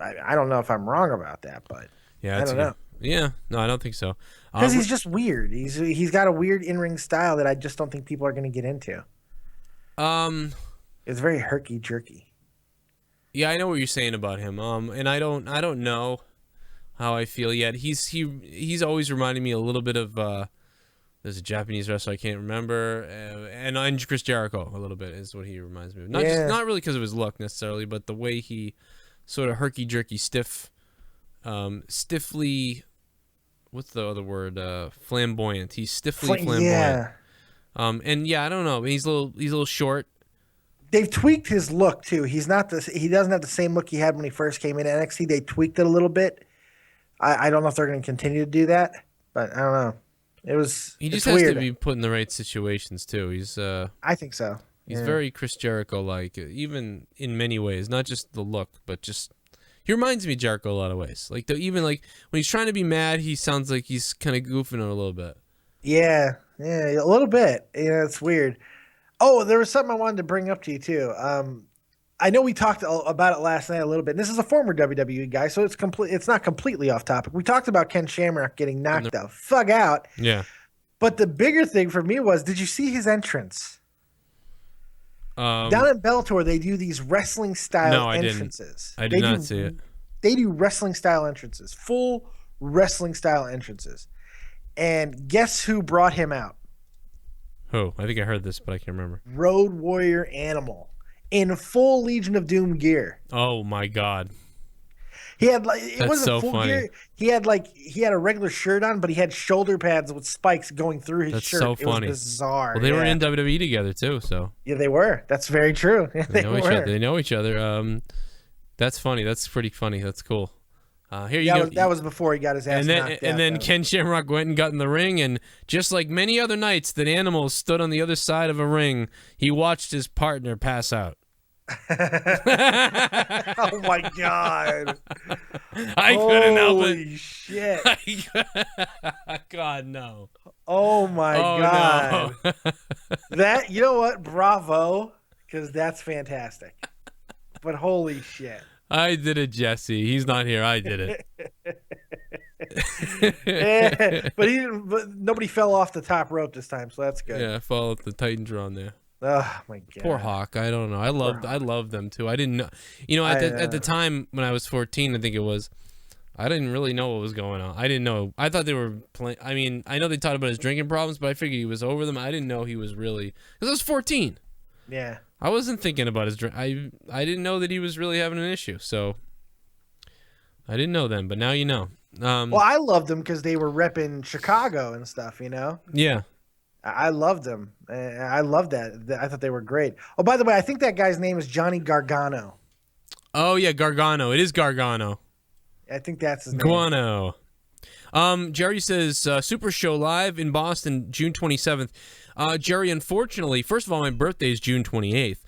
I don't know if I'm wrong about that, but yeah, I don't know. Yeah, no, I don't think so. Because he's just weird. He's got a weird in-ring style that I just don't think people are going to get into. It's very herky-jerky. Yeah, I know what you're saying about him. And I don't know how I feel yet. He's always reminded me a little bit of there's a Japanese wrestler I can't remember, and Chris Jericho a little bit is what he reminds me of. Not really because of his look necessarily, but the way he sort of herky-jerky stiffly. What's the other word? Flamboyant. He's stiffly flamboyant. Yeah. And yeah, I don't know. He's a little short. They've tweaked his look too. He doesn't have the same look he had when he first came in NXT. They tweaked it a little bit. I don't know if they're going to continue to do that, but I don't know. He just has to be put in the right situations too. I think so. He's very Chris Jericho like, even in many ways, not just the look, but just he reminds me of Jericho a lot of ways. Like even like when he's trying to be mad, he sounds like he's kind of goofing a little bit. Yeah, a little bit. Yeah, it's weird. Oh, there was something I wanted to bring up to you too. I know we talked about it last night a little bit. And this is a former WWE guy, so it's not completely off topic. We talked about Ken Shamrock getting knocked the fuck out. Yeah. But the bigger thing for me was, did you see his entrance? Down in Bellator, they do these wrestling style entrances. I did not see it. They do wrestling style entrances, full wrestling style entrances. And guess who brought him out? Who? I think I heard this, but I can't remember. Road Warrior Animal in full Legion of Doom gear. Oh my God. He had it wasn't so full funny. Gear. He had a regular shirt on, but he had shoulder pads with spikes going through his shirt. That's so funny. It was bizarre. Well, they were in WWE together too, so. Yeah, they were. That's very true. They know each other. That's funny. That's pretty funny. That's cool. That was before he got his ass knocked out. And then Ken Shamrock went and got in the ring, and just like many other nights that Animal stood on the other side of a ring, he watched his partner pass out. Oh my God. I couldn't help it. Holy shit. God, no. Oh my God. No. That, you know what? Bravo, because that's fantastic. But holy shit. I did it, Jesse. He's not here. I did it. Yeah, but nobody fell off the top rope this time, so that's good. Yeah, fall off the Titantron there. Oh my God. Poor Hawk. I don't know. I loved them too. I didn't know. At the time when I was 14, I think it was, I didn't really know what was going on. I didn't know. I thought they were playing. I mean, I know they talked about his drinking problems, but I figured he was over them. I didn't know he was really, because I was 14. Yeah. I wasn't thinking about his drink. I didn't know that he was really having an issue. So I didn't know then, but now you know. Well, I loved them because they were repping Chicago and stuff, Yeah. I loved them. I loved that. I thought they were great. Oh, by the way, I think that guy's name is Johnny Gargano. Oh, yeah, Gargano. It is Gargano. I think that's his name. Guano. Jerry says, Super Show live in Boston, June 27th. Jerry, unfortunately, first of all, my birthday is June 28th.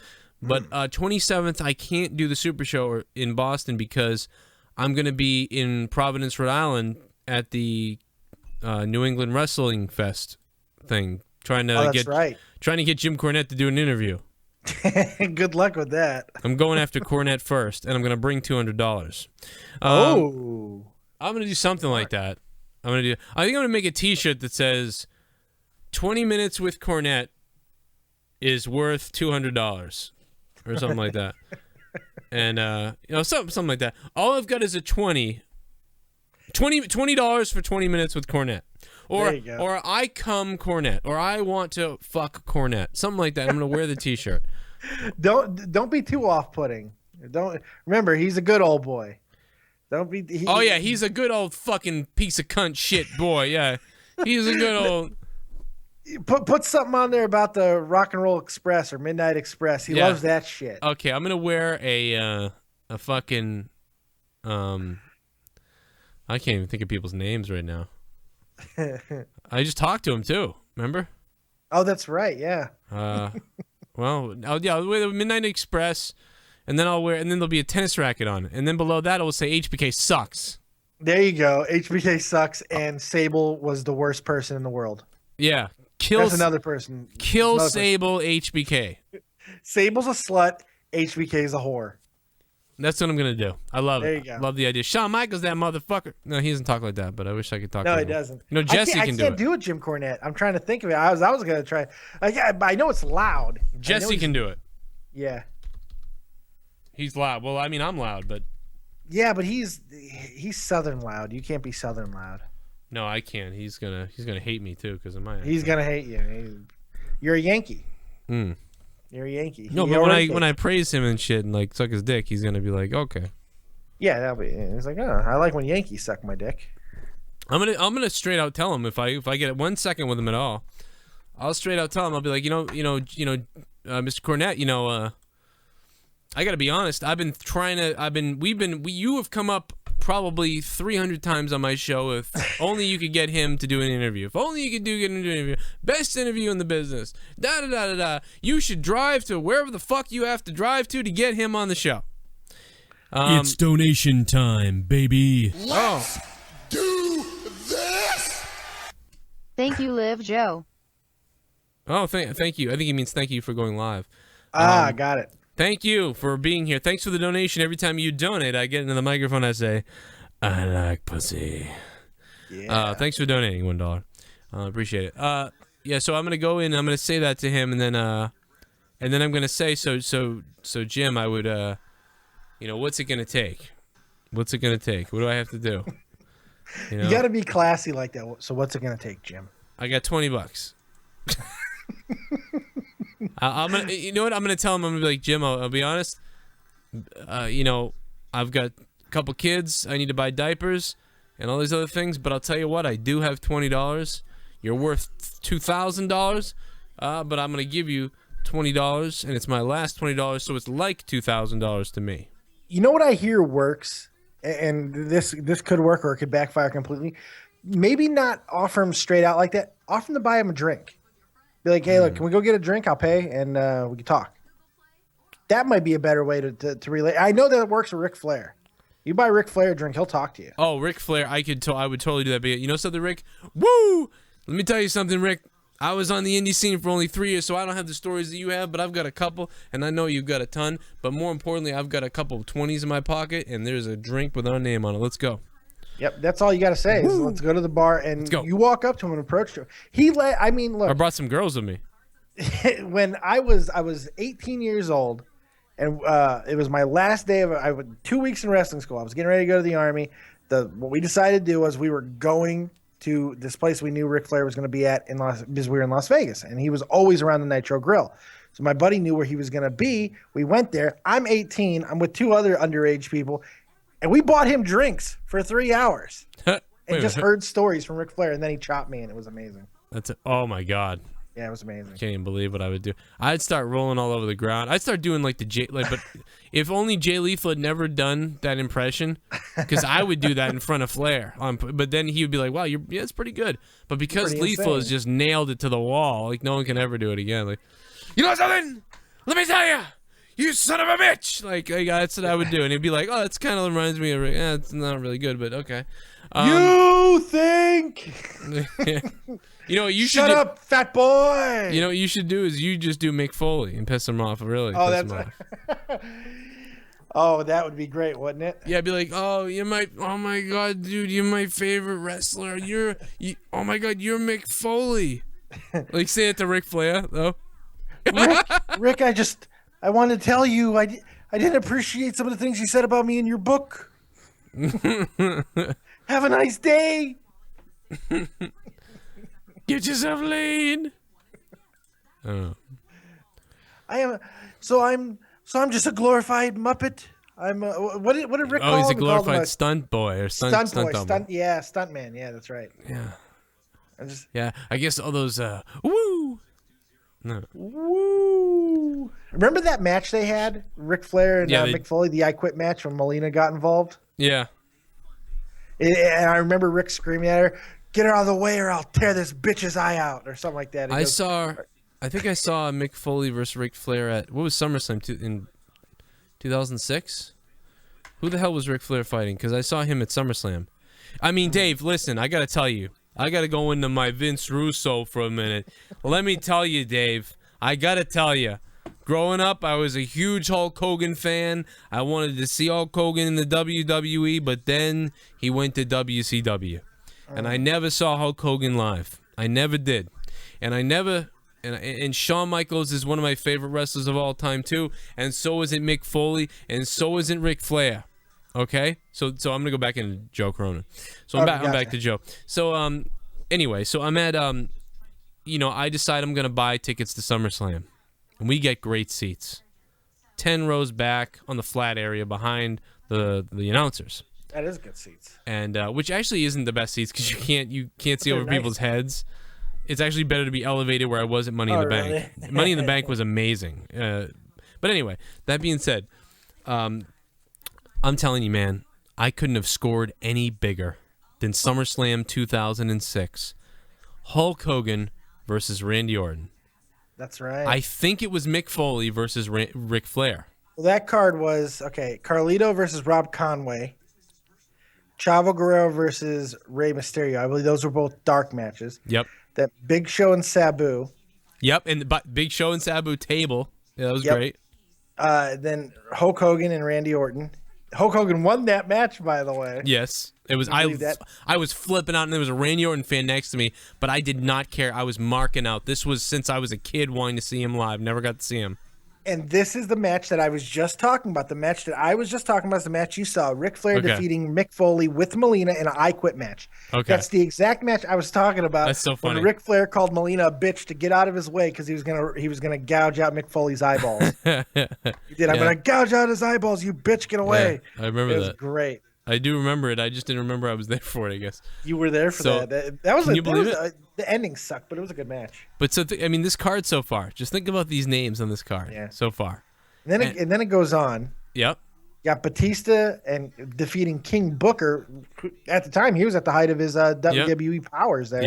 But 27th, I can't do the Super Show in Boston because I'm going to be in Providence, Rhode Island at the New England Wrestling Fest thing. Trying to get Jim Cornette to do an interview. Good luck with that. I'm going after Cornette first, and I'm going to bring $200. I'm going to do something like that. I think I'm going to make a T-shirt that says 20 minutes with Cornette is worth $200 or something like that. And something like that. All I've got is a $20 for 20 minutes with Cornette. Or There you go. or I come Cornette, or I want to fuck Cornette, something like that. I'm gonna wear the T-shirt. Don't be too off-putting. Don't remember he's a good old boy. Don't be. Oh yeah, he's a good old fucking piece of cunt shit boy. Yeah, he's a good old. Put something on there about the Rock and Roll Express or Midnight Express. He loves that shit. Okay, I'm gonna wear a fucking I can't even think of people's names right now. I just talked to him too. Remember? Oh, that's right. Yeah. Well, I'll wear the Midnight Express, and then and then there'll be a tennis racket on it, and then below that it will say HBK sucks. There you go. HBK sucks, and Sable was the worst person in the world. Yeah, That's another person. Kill Sable, HBK. Sable's a slut. HBK's a whore. That's what I'm gonna do. I love There it. you go. Love the idea. Shawn Michaels, that motherfucker. No, he doesn't talk like that, but I wish I could talk. No, like he him. doesn't. You know, Jesse I can can't do it. do it, Jim Cornette. I'm trying to think of it. I was gonna try. I know it's loud. Jesse can do it. Yeah. He's loud. Well, I mean, I'm loud, but Yeah, but he's Southern loud. You can't be Southern loud. no, I can't. He's gonna hate me too because of my. He's gonna hate you. You're a Yankee. Mm. You're a Yankee. No, but when I praise him and shit and like suck his dick, he's gonna be like, okay. Yeah, that'll be. He's like, oh, I like when Yankees suck my dick. I'm gonna straight out tell him if I get 1 second with him at all, I'll straight out tell him. I'll be like, Mr. Cornette, I gotta be honest. You have come up probably 300 times on my show. If only you could get him to do an interview. If only you could get him to do an interview. Best interview in the business. Da da da da da. You should drive to wherever the fuck you have to drive to get him on the show. It's donation time, baby. Let's do this. Thank you, Liv Joe. Oh, thank you. I think he means thank you for going live. Got it. Thank you for being here. Thanks for the donation. Every time you donate, I get into the microphone. I say, I like pussy. Yeah. Thanks for donating $1. Appreciate it. Yeah. So I'm gonna go in. I'm gonna say that to him, and then I'm gonna say, so Jim, I would, what's it gonna take? What's it gonna take? What do I have to do? You got to be classy like that. So what's it gonna take, Jim? I got $20. I'm gonna, you know what? I'm gonna tell him. I'm gonna be like, Jim. I'll be honest. I've got a couple kids. I need to buy diapers and all these other things. But I'll tell you what. I do have $20. You're worth $2,000. But I'm gonna give you $20, and it's my last $20. So it's like $2,000 to me. You know what I hear works, and this could work or it could backfire completely. Maybe not offer him straight out like that. Offer him to buy him a drink. Be like, hey, look, can we go get a drink? I'll pay, and we can talk. That might be a better way to relate. I know that it works with Ric Flair. You buy Ric Flair a drink, he'll talk to you. Oh, Ric Flair, I would totally do that. But you know something, Rick? Woo! Let me tell you something, Rick. I was on the indie scene for only 3 years, so I don't have the stories that you have, but I've got a couple, and I know you've got a ton. But more importantly, I've got a couple of 20s in my pocket, and there's a drink with our name on it. Let's go. Yep, that's all you got to say. Is let's go to the bar, and you walk up to him and approach him. Look. I brought some girls with me. When I was 18 years old, and it was my last day of 2 weeks in wrestling school. I was getting ready to go to the Army. What we decided to do was we were going to this place we knew Ric Flair was going to be at because we were in Las Vegas, and he was always around the Nitro Grill. So my buddy knew where he was going to be. We went there. I'm 18. I'm with 2 other underage people, and we bought him drinks for 3 hours and just heard stories from Ric Flair, and then he chopped me, and it was amazing. Oh my God. Yeah, it was amazing. Can't even believe what I would do. I'd start rolling all over the ground. I'd start doing but if only Jay Lethal had never done that impression, because I would do that in front of Flair. But then he would be like, "Wow, it's pretty good." But because Lethal has just nailed it to the wall, like no one can ever do it again. Like, you know something? Let me tell you, you son of a bitch! Like that's what I would do, and he'd be like, "Oh, that's kind of reminds me of it's not really good, but okay." You think? You should shut up, fat boy. You know what you should do is you just do Mick Foley and piss him off. Really? Oh, piss him off. Oh, that would be great, wouldn't it? Yeah, I'd be like, oh my God, dude, you're my favorite wrestler. Oh my God, you're Mick Foley. Like say it to Ric Flair though. Rick, I wanted to tell you I didn't appreciate some of the things you said about me in your book. Have a nice day. Get yourself laid. Oh. I'm just a glorified Muppet. I'm what did Rick call him? Oh, he's a He called him glorified stunt boy or stunt boy, double. stuntman. Yeah, that's right. Yeah. I guess all those woo. No. Woo! Remember that match they had, Ric Flair and Mick Foley, the I Quit match when Melina got involved? Yeah. And I remember Rick screaming at her, "Get her out of the way, or I'll tear this bitch's eye out," or something like that. I think I saw Mick Foley versus Ric Flair at what was SummerSlam in 2006. Who the hell was Ric Flair fighting? Because I saw him at SummerSlam. I mean, Dave, listen, I gotta tell you. I got to go into my Vince Russo for a minute. Let me tell you, Dave. I got to tell you. Growing up, I was a huge Hulk Hogan fan. I wanted to see Hulk Hogan in the WWE, but then he went to WCW. And I never saw Hulk Hogan live. I never did. And Shawn Michaels is one of my favorite wrestlers of all time, too. And so isn't Mick Foley. And so isn't Ric Flair. Okay, so I'm gonna go back into Joe Corona. So I'm back to Joe. So anyway, so I'm at I decide I'm gonna buy tickets to SummerSlam, and we get great seats, 10 rows back on the flat area behind the announcers. That is good seats. And which actually isn't the best seats because you can't see over people's heads. It's actually better to be elevated where I was at Money in the Bank. Money in the Bank was amazing. But anyway, that being said. I'm telling you, man, I couldn't have scored any bigger than SummerSlam 2006. Hulk Hogan versus Randy Orton. That's right. I think it was Mick Foley versus Ric Flair. Well, that card was, Carlito versus Rob Conway. Chavo Guerrero versus Rey Mysterio. I believe those were both dark matches. Yep. That Big Show and Sabu. Yep, and Big Show and Sabu table. Yeah, that was great. Then Hulk Hogan and Randy Orton. Hulk Hogan won that match, by the way. Yes, it was. I was flipping out, and there was a Randy Orton fan next to me, but I did not care. I was marking out. This was since I was a kid wanting to see him live. Never got to see him. And this is the match that I was just talking about. The match that I was just talking about is the match you saw. Ric Flair defeating Mick Foley with Melina in an I Quit match. Okay. That's the exact match I was talking about. That's so funny. When Ric Flair called Melina a bitch to get out of his way because he was gonna gouge out Mick Foley's eyeballs. He did. I'm gonna gouge out his eyeballs, you bitch, get away. Yeah, I remember that. It was great. I do remember it. I just didn't remember I was there for it, I guess. You were there for that. That was the ending sucked, but it was a good match. But this card so far, just think about these names on this card so far. And then it goes on. Yep. Got Batista and defeating King Booker. At the time, he was at the height of his WWE powers there.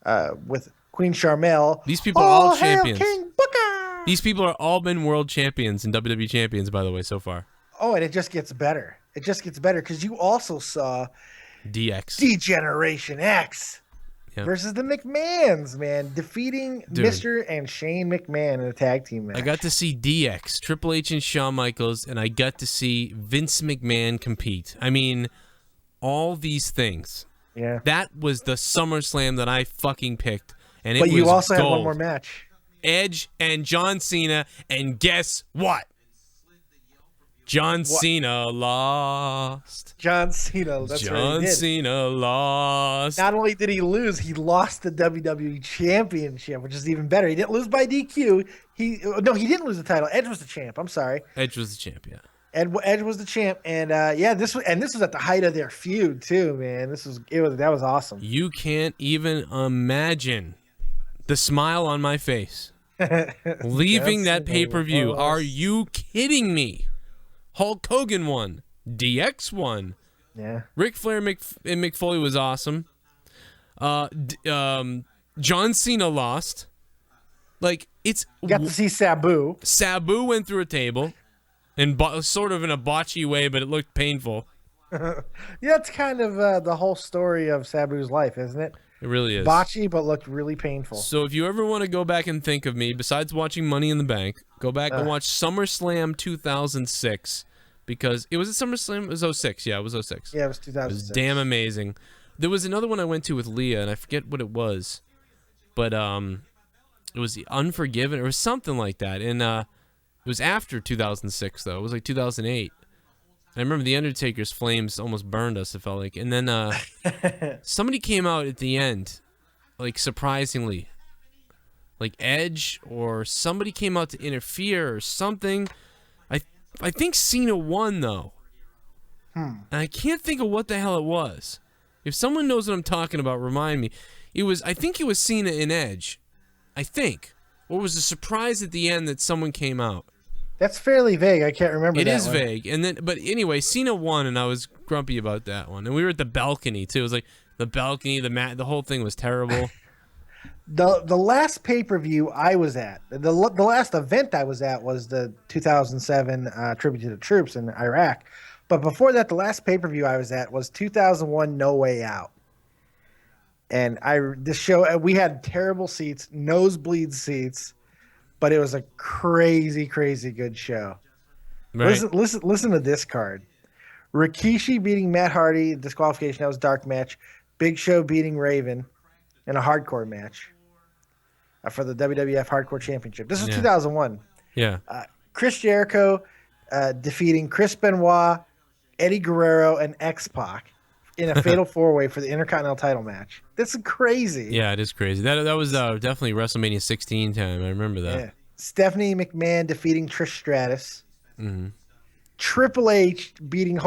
Yeah. With Queen Charmel. These people are all champions. King Booker! These people are all been world champions and WWE champions, by the way, so far. Oh, and it just gets better. It just gets better because you also saw DX. D-Generation X. Versus the McMahons, man. Defeating Mr. and Shane McMahon in a tag team match. I got to see DX, Triple H and Shawn Michaels, and I got to see Vince McMahon compete. I mean, all these things. Yeah. That was the SummerSlam that I fucking picked. And but you also gold. had one more match. Edge and John Cena, and guess what? John Cena lost. John Cena. That's right. John Cena lost. Not only did he lose, he lost the WWE Championship, which is even better. He didn't lose by DQ. He didn't lose the title. Edge was the champ. I'm sorry. Edge was the champ. Yeah. Edge was the champ, and this was at the height of their feud too, man. That was awesome. You can't even imagine the smile on my face leaving that pay-per-view. Are you kidding me? Hulk Hogan won. DX won. Yeah. Ric Flair and Mick Foley was awesome. John Cena lost. Like, it's... Got to see Sabu. Sabu went through a table, and sort of in a botchy way, but it looked painful. That's kind of the whole story of Sabu's life, isn't it? It really is. Botchy, but looked really painful. So if you ever want to go back and think of me, besides watching Money in the Bank, go back and watch SummerSlam 2006, because it was at SummerSlam. It was 06. Yeah, it was 06. Yeah, it was 2006. It was damn amazing. There was another one I went to with Leah, and I forget what it was, but it was Unforgiven or something like that. And it was after 2006, though. It was like 2008. I remember the Undertaker's flames almost burned us, it felt like. And then somebody came out at the end, like surprisingly, like Edge or somebody came out to interfere or something. I think Cena won though, and I can't think of what the hell it was. If someone knows what I'm talking about, remind me. I think it was Cena and Edge, I think, or was a surprise at the end that someone came out. That's fairly vague. I can't remember. It is vague, but anyway, Cena won, and I was grumpy about that one. And we were at the balcony too. It was like the balcony, the whole thing was terrible. The last pay-per-view I was at, the last event I was at was the 2007 Tribute to the Troops in Iraq. But before that, the last pay-per-view I was at was 2001 No Way Out. And this show, we had terrible seats, nosebleed seats, but it was a crazy, crazy good show. Right. Listen to this card. Rikishi beating Matt Hardy, disqualification, that was dark match. Big Show beating Raven in a hardcore match for the WWF Hardcore Championship. This is 2001. Yeah. Chris Jericho defeating Chris Benoit, Eddie Guerrero, and X-Pac in a fatal four-way for the Intercontinental title match. This is crazy. Yeah, it is crazy. That was definitely WrestleMania 16 time. I remember that. Yeah. Stephanie McMahon defeating Trish Stratus. Mm-hmm. Triple H beating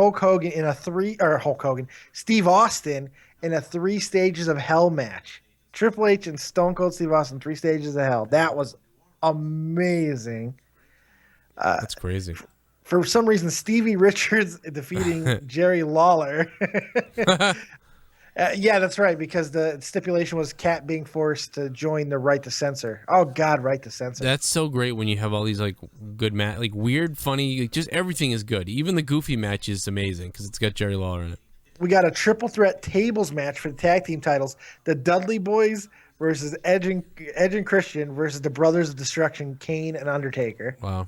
Steve Austin in a 3 stages of hell match. Triple H and Stone Cold Steve Austin, 3 stages of hell. That was amazing. That's crazy. For some reason, Stevie Richards defeating Jerry Lawler. Yeah, that's right, because the stipulation was Kat being forced to join the Right to Censor. Oh, God, Right to Censor. That's so great when you have all these, like, good like weird, funny, like, just everything is good. Even the goofy match is amazing because it's got Jerry Lawler in it. We got a triple threat tables match for the tag team titles. The Dudley Boys versus Edge and Christian versus the Brothers of Destruction, Kane and Undertaker. Wow.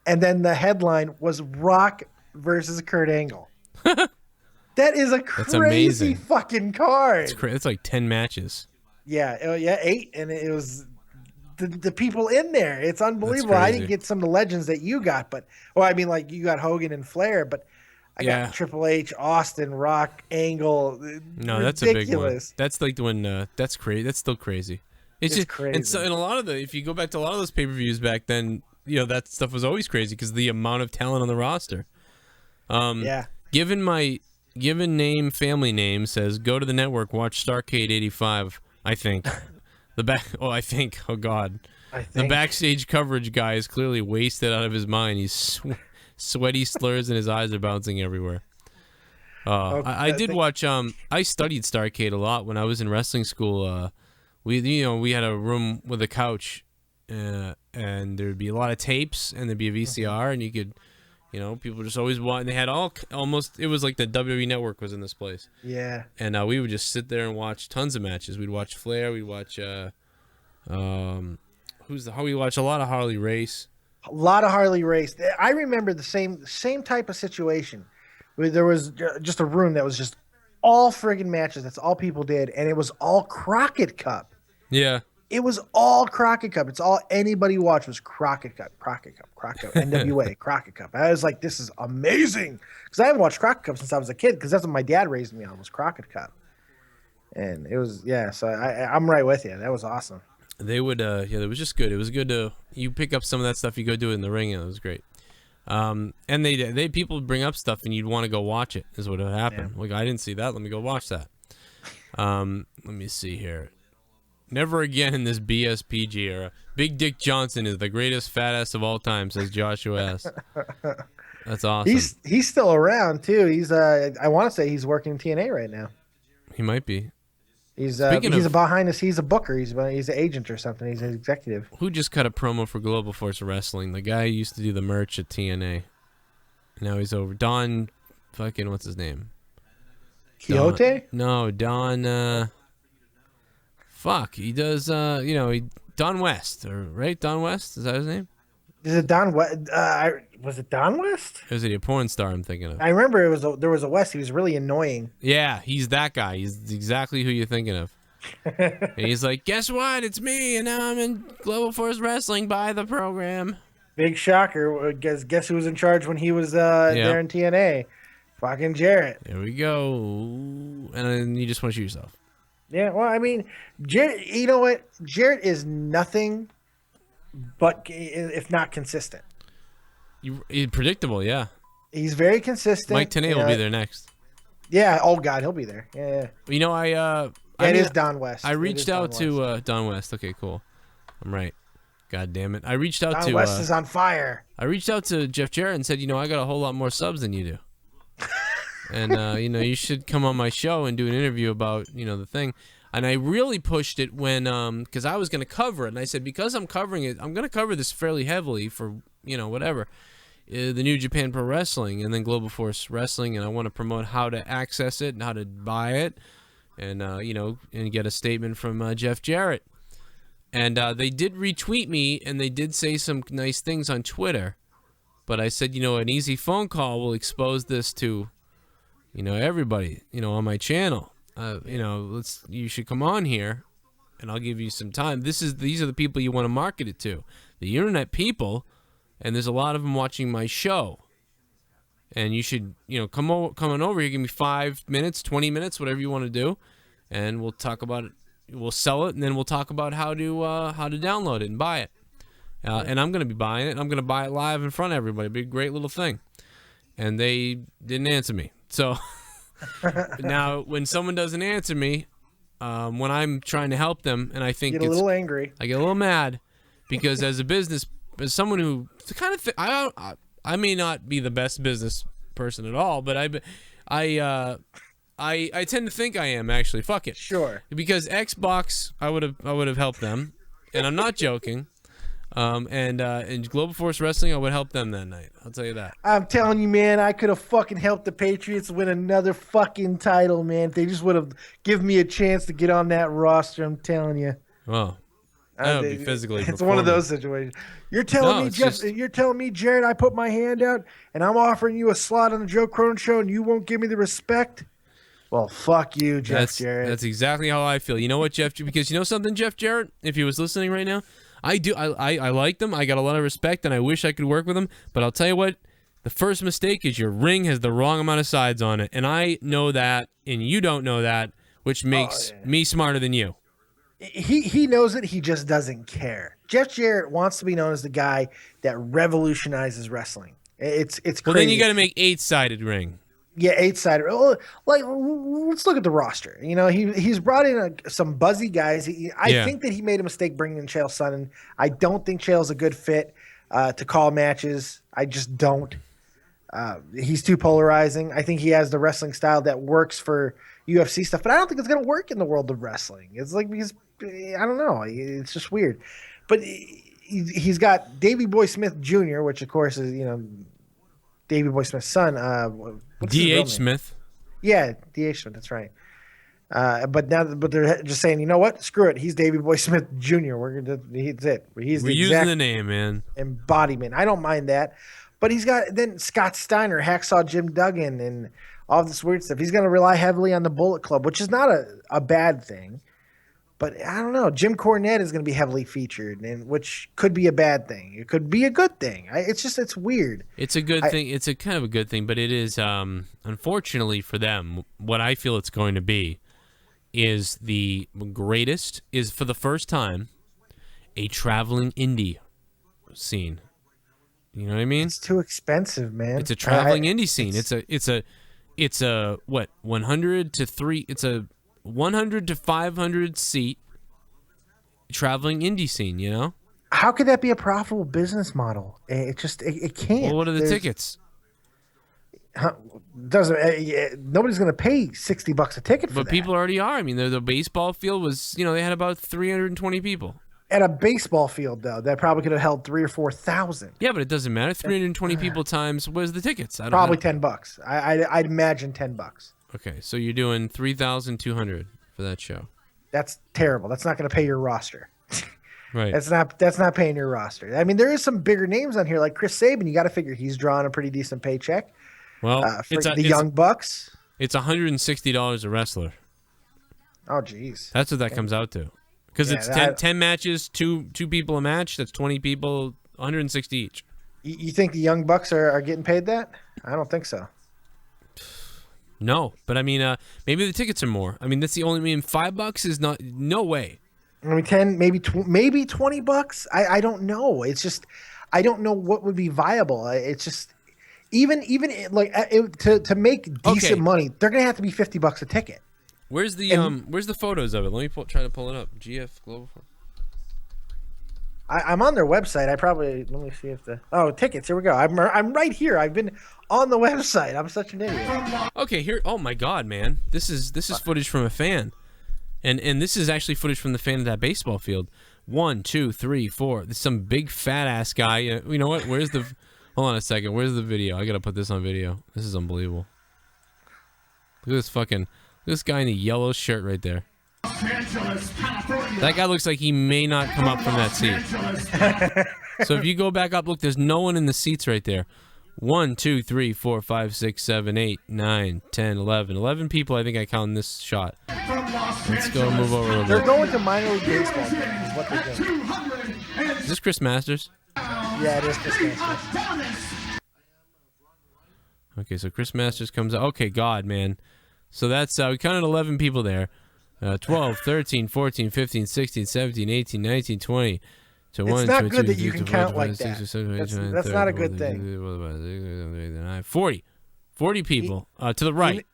And then the headline was Rock versus Kurt Angle. That is a crazy fucking card. It's like 10 matches. Yeah, 8, and it was the people in there. It's unbelievable. I didn't get some of the legends that you got, but like you got Hogan and Flair, but I got Triple H, Austin, Rock, Angle. No, that's a big one. That's like when that's crazy. That's still crazy. It's just crazy. And so, in a lot of if you go back to a lot of those pay-per-views back then, that stuff was always crazy because the amount of talent on the roster. Given name, family name says, go to the network, watch Starrcade 85, I think. The backstage coverage guy is clearly wasted out of his mind. He's sweaty slurs and his eyes are bouncing everywhere. I did watch, I studied Starrcade a lot when I was in wrestling school. We had a room with a couch, and there'd be a lot of tapes, and there'd be a VCR, and you could... people just always want. They had almost. It was like the WWE Network was in this place. Yeah. And we would just sit there and watch tons of matches. We'd watch Flair. We'd watch. We watch a lot of Harley Race. A lot of Harley Race. I remember the same type of situation. Where there was just a room that was just all friggin' matches. That's all people did, and it was all Crockett Cup. Yeah. It was all Crockett Cup. It's all anybody watched was Crockett Cup, NWA, Crockett Cup. I was like, this is amazing. Because I haven't watched Crockett Cup since I was a kid, because that's what my dad raised me on, was Crockett Cup. And it was, so I'm right with you. That was awesome. They would, it was just good. It was good to, you pick up some of that stuff, you go do it in the ring, and it was great. And they people would bring up stuff, and you'd want to go watch it, is what would happen. Yeah. Like, I didn't see that, let me go watch that. Let me see here. Never again in this BSPG era. Big Dick Johnson is the greatest fat ass of all time, says Joshua S. That's awesome. He's still around too. He's I want to say he's working in TNA right now. He might be. He's behind us. He's a booker. He's an agent or something. He's an executive. Who just cut a promo for Global Force Wrestling? The guy who used to do the merch at TNA. Now he's over. Don, fucking what's his name? Quixote? Don. Fuck, he does, Don West, right? Don West, is that his name? Is it Don West? Was it Don West? Or is it a porn star I'm thinking of? I remember there was a West. He was really annoying. Yeah, he's that guy. He's exactly who you're thinking of. And he's like, guess what? It's me, and now I'm in Global Force Wrestling. Buy the program. Big shocker. Guess who was in charge when he was there in TNA? Fucking Jarrett. There we go. And then you just want to shoot yourself. Yeah, well, I mean, Jarrett, you know what? Jarrett is nothing but, if not consistent. Predictable, yeah. He's very consistent. Mike Tenay will be there next. Yeah. Oh God, he'll be there. Yeah. You know, It is Don West. I reached out to Don West. Okay, cool. I'm right. God damn it. I reached out to Don West is on fire. I reached out to Jeff Jarrett and said, I got a whole lot more subs than you do. And you should come on my show and do an interview about, the thing. And I really pushed it when because I was going to cover it, and I said, because I'm covering it, I'm going to cover this fairly heavily for, whatever. The New Japan Pro Wrestling and then Global Force Wrestling, and I want to promote how to access it and how to buy it, and and get a statement from Jeff Jarrett. And they did retweet me, and they did say some nice things on Twitter, but I said, an easy phone call will expose this to, everybody, on my channel. You should come on here, and I'll give you some time. These are the people you want to market it to, the internet people. And there's a lot of them watching my show. And you should, come on over here, give me 5 minutes, 20 minutes, whatever you want to do, and we'll talk about it. We'll sell it, and then we'll talk about how to download it and buy it. And I'm going to be buying it. I'm going to buy it live in front of everybody. It'll be a great little thing. And they didn't answer me. So now when someone doesn't answer me, when I'm trying to help them, and I think get a little angry. I get a little mad because as someone who kind of I may not be the best business person at all, but I tend to think I am, actually. Fuck it. Sure. Because Xbox, I would have helped them, and I'm not joking. And Global Force Wrestling, I would help them that night. I'll tell you that. I'm telling you, man, I could have fucking helped the Patriots win another fucking title, man. If they just would have given me a chance to get on that roster, I'm telling you. Well, that would be physically. It's one of those situations. You're telling me, Jeff. You're telling me, Jared, I put my hand out and I'm offering you a slot on the Joe Cronin show, and you won't give me the respect. Well, fuck you, Jeff Jarrett. That's exactly how I feel. You know what, Jeff? Because you know something, Jeff Jarrett? If he was listening right now, I do. I like them. I got a lot of respect, and I wish I could work with them. But I'll tell you what. The first mistake is your ring has the wrong amount of sides on it, and I know that, and you don't know that, which makes me smarter than you. He knows it. He just doesn't care. Jeff Jarrett wants to be known as the guy that revolutionizes wrestling. It's crazy. Well, then you got to make 8-sided ring. Yeah, 8-sided. Like, let's look at the roster. He's brought in some buzzy guys. I think that he made a mistake bringing in Chael Sonnen. I don't think Chael's a good fit to call matches. I just don't. He's too polarizing. I think he has the wrestling style that works for UFC stuff, but I don't think it's going to work in the world of wrestling. It's like, because I don't know. It's just weird. But he's got Davey Boy Smith Jr., which of course is, Davey Boy Smith's son. D.H. Smith. Yeah, D.H. Smith. That's right. But they're just saying, you know what? Screw it. He's Davey Boy Smith Jr. He's it. We're using the name, man. Embodiment. I don't mind that. But he's got then Scott Steiner, Hacksaw Jim Duggan, and all this weird stuff. He's going to rely heavily on the Bullet Club, which is not a bad thing. But I don't know. Jim Cornette is going to be heavily featured, and which could be a bad thing. It could be a good thing. It's weird. It's a good thing. It's a kind of a good thing, but it is, unfortunately for them, what I feel it's going to be is the greatest, is for the first time, a traveling indie scene. You know what I mean? It's too expensive, man. It's a traveling indie scene. It's a what, 100 to 500 seat traveling indie scene, How could that be a profitable business model? It can't. Well, what are the tickets? Nobody's going to pay $60 a ticket for that. But people already are. I mean, the baseball field was, they had about 320 people. At a baseball field, though, that probably could have held 3,000 or 4,000. Yeah, but it doesn't matter. 320 people times, where's the tickets? Probably $10. I'd imagine $10. Okay, so you're doing 3,200 for that show. That's terrible. That's not going to pay your roster. Right. That's not paying your roster. I mean, there is some bigger names on here, like Chris Sabin. You got to figure he's drawing a pretty decent paycheck. Well, for the Young Bucks, it's $160 a wrestler. Oh, geez. That's what that comes out to. Because it's 10 matches, two people a match. That's 20 people, 160 each. You think the Young Bucks are getting paid that? I don't think so. No, but I mean, maybe the tickets are more. I mean, that's the only. I mean, $5 is not. No way. I mean, 10, maybe $20. I don't know. It's just, I don't know what would be viable. It's just, even like to make decent money, they're gonna have to be $50 a ticket. Where's the where's the photos of it? Let me try to pull it up. GF Global. I'm on their website. Let me see if tickets. Here we go. I'm right here. I've been on the website. I'm such an idiot. Okay, here. Oh my God, man. This is footage from a fan, and this is actually footage from the fan of that baseball field. 1, 2, 3, 4. There's some big fat ass guy. You know what? Where's the? Hold on a second. Where's the video? I gotta put this on video. This is unbelievable. Look at this guy in the yellow shirt right there. That guy looks like he may not come up from that seat. So if you go back up, look, there's no one in the seats right there. 1, 2, 3, 4, 5, 6, 7, 8, 9, 10, 11. 11 people I think I count in this shot. Let's go move over a little bit. They're going to minor league baseball games is what they're doing. Is this Chris Masters? Yeah, it is Chris Masters. Okay, so Chris Masters comes out. Okay, God, man. So that's, we counted 11 people there. 12, 13, 14, 15, 16, 17, 18, 19, 20. So it's not good that you can count like that. That's not a good thing. 40 people to the right.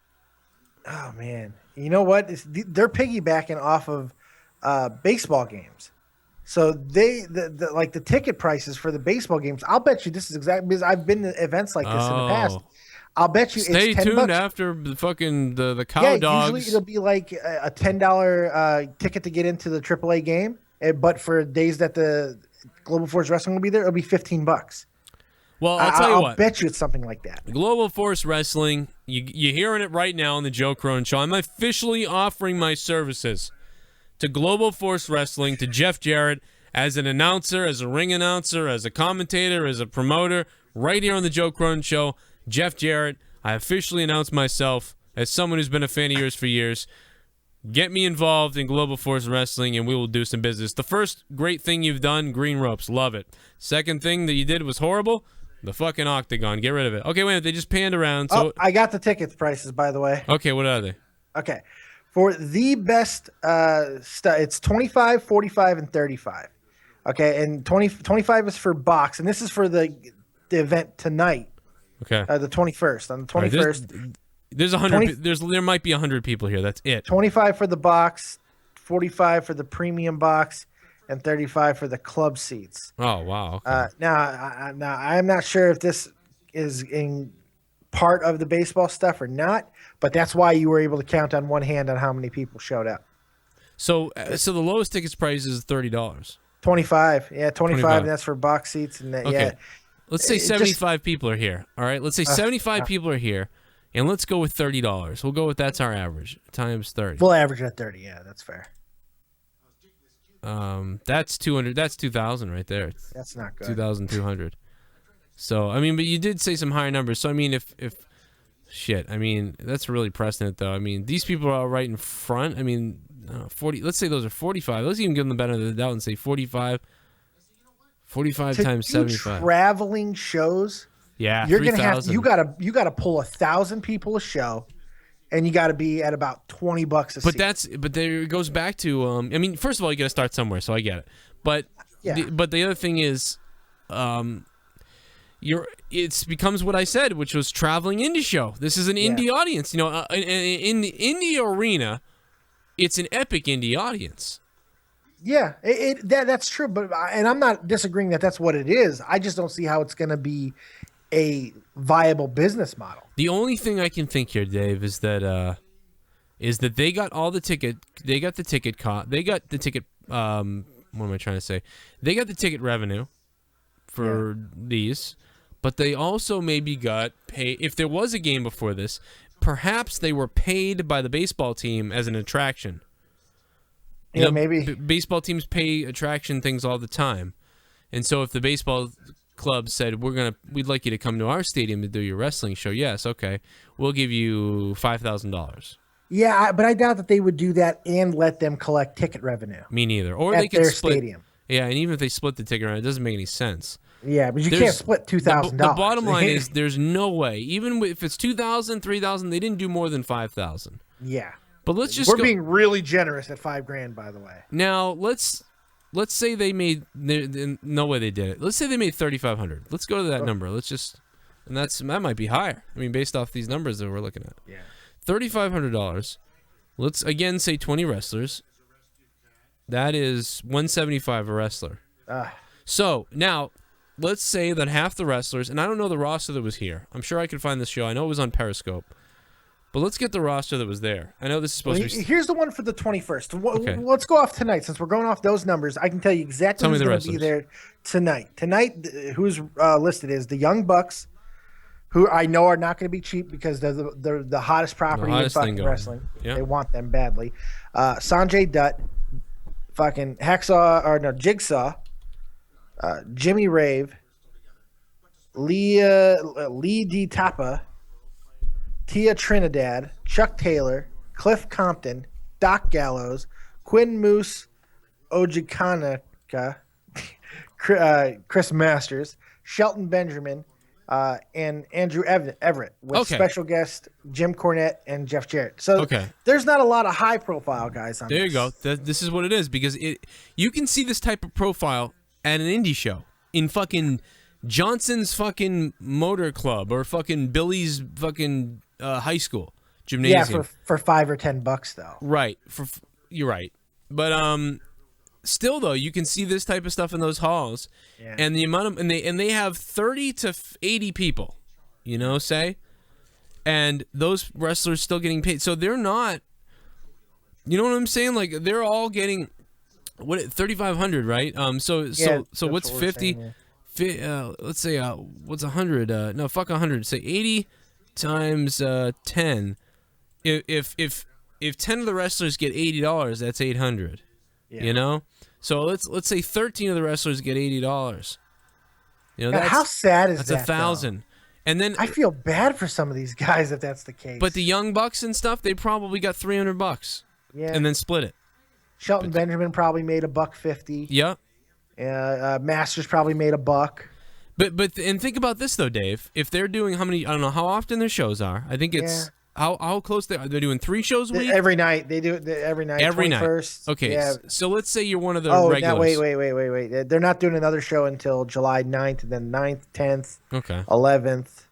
Oh, man. You know what? They're piggybacking off of baseball games. So the ticket prices for the baseball games, I'll bet you this is exactly because I've been to events like this in the past. I'll bet you Stay it's $10. tuned after the fucking the cow dogs. Usually it'll be like a $10 ticket to get into the AAA game, but for days that the Global Force Wrestling will be there, it'll be $15. Well, I'll tell you what. I'll bet you it's something like that. Global Force Wrestling, you're hearing it right now on the Joe Crone Show. I'm officially offering my services to Global Force Wrestling, to Jeff Jarrett, as an announcer, as a ring announcer, as a commentator, as a promoter, right here on the Joe Crone Show. Jeff Jarrett, I officially announced myself as someone who's been a fan of yours for years. Get me involved in Global Force Wrestling, and we will do some business. The first great thing you've done, green ropes. Love it. Second thing that you did was horrible. The fucking octagon. Get rid of it. Okay, wait a minute. They just panned around. So I got the ticket prices, by the way. Okay, what are they? Okay. For the best it's 25, 45, and 35. Okay, and 25 is for box, and this is for the event tonight. Okay. The 21st. On the 21st. Right, there's 100. There might be 100 people here. That's it. 25 for the box, 45 for the premium box, and 35 for the club seats. Oh wow. Okay. Now I'm not sure if this is in part of the baseball stuff or not, but that's why you were able to count on one hand on how many people showed up. So the lowest tickets price is $30. 25. Yeah, 25. And that's for box seats and okay. Yeah. Let's say 75 people are here. All right. Let's say 75 people are here, and let's go with $30. We'll go with that's our average times 30. We'll average at 30. Yeah, that's fair. That's 200. That's 2,000 right there. That's not good. 2,200. So I mean, but you did say some higher numbers. So I mean, if shit, I mean that's really pressing it though. I mean these people are all right in front. I mean 40. Let's say those are 45. Let's even give them the benefit of the doubt and say 45. 45 times 75. Traveling shows. Yeah, you're gonna have you gotta pull 1,000 people a show, and you gotta be at about $20 a seat. But there it goes back to I mean, first of all, you gotta start somewhere, so I get it. But the other thing is, it becomes what I said, which was traveling indie show. This is an indie audience, you know. In the indie arena, it's an epic indie audience. Yeah, that's true, and I'm not disagreeing that that's what it is. I just don't see how it's going to be a viable business model. The only thing I can think here, Dave, is that they got all the ticket. They got the ticket. They got the ticket. What am I trying to say? They got the ticket revenue for these, but they also maybe got paid. If there was a game before this, perhaps they were paid by the baseball team as an attraction. You know, maybe baseball teams pay attraction things all the time, and so if the baseball club said we'd like you to come to our stadium to do your wrestling show, yes, okay, we'll give you $5,000. Yeah, but I doubt that they would do that and let them collect ticket revenue. Me neither. Or at they could their split stadium. Yeah, and even if they split the ticket around, it doesn't make any sense. Yeah, but you can't split $2,000. The bottom line is there's no way. Even if it's 2,000, 3,000, they didn't do more than 5,000. Yeah. But let's just We're being really generous at $5,000, by the way. Now let's say they made no way they did it. Let's say they made 3,500. Let's go to that number. Let's just that might be higher. I mean, based off these numbers that we're looking at. Yeah. $3,500. Let's again say 20 wrestlers. That is $175 a wrestler. So now, let's say that half the wrestlers, and I don't know the roster that was here. I'm sure I could find this show. I know it was on Periscope. But let's get the roster that was there. I know this is supposed to be... Here's the one for the 21st. Okay. Let's go off tonight. Since we're going off those numbers, I can tell you exactly who's going to be there tonight. Tonight, who's listed is the Young Bucks, who I know are not going to be cheap because they're the hottest property in fucking wrestling. Yeah. They want them badly. Sanjay Dutt, fucking Jigsaw, Jimmy Rave, Lee D. Tapa, Tia Trinidad, Chuck Taylor, Cliff Compton, Doc Gallows, Quinn Moose, Ojikanika, Chris Masters, Shelton Benjamin, and Andrew Everett with special guest Jim Cornette and Jeff Jarrett. So there's not a lot of high-profile guys on there. There you go. This is what it is because you can see this type of profile at an indie show in fucking Johnson's fucking motor club or fucking Billy's fucking high school gymnasium. Yeah, for $5 or $10 though. Right. You're right. But still though, you can see this type of stuff in those halls, and the amount of and they have 30 to 80 people, say, and those wrestlers still getting paid. So they're not. You know what I'm saying? Like they're all getting 3,500, right? So what's 50? Let's say what's 100? No, fuck 100. Say 80 times 10. If 10 of the wrestlers get $80, that's 800. Yeah. So let's say 13 of the wrestlers get $80. How sad is that? That's 1,000. And then I feel bad for some of these guys if that's the case. But the Young Bucks and stuff, they probably got $300. Yeah. And then split it. Shelton Benjamin probably made $150. Yeah. Masters probably made $1. But think about this though, Dave. If they're doing I don't know how often their shows are. I think it's how close they are. They're doing 3 shows a week every night. They do it every night. Every 21st. Night. Okay. Yeah. So let's say you're one of the Wait. regulars. They're not doing another show until July 9th, and then 9th, 10th, 11th,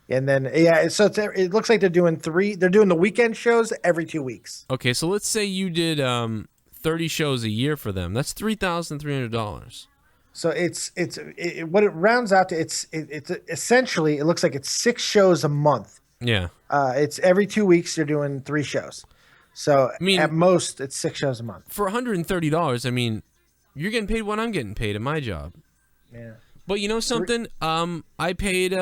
and then So it looks like they're doing 3. They're doing the weekend shows every 2 weeks. Okay. So let's say you did 30 shows a year for them. That's $3,300. So it's what it rounds out to. It's essentially it looks like it's 6 shows a month. Yeah. It's every 2 weeks you're doing 3 shows. So at most it's 6 shows a month. For $130, I mean, you're getting paid what I'm getting paid at my job. Yeah. But you know something? I've paid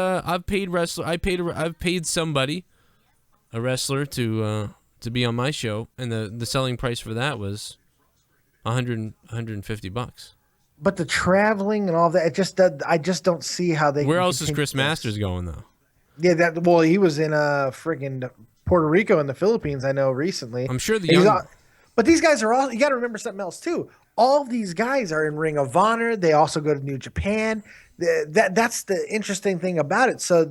somebody, a wrestler, to be on my show, and the selling price for that was $150. But the traveling and all that, I just don't see how they. Where else is Chris Masters going though? Yeah, he was in friggin' Puerto Rico and the Philippines. I know recently. I'm sure but these guys are all. You got to remember something else too. All of these guys are in Ring of Honor. They also go to New Japan. That's the interesting thing about it. So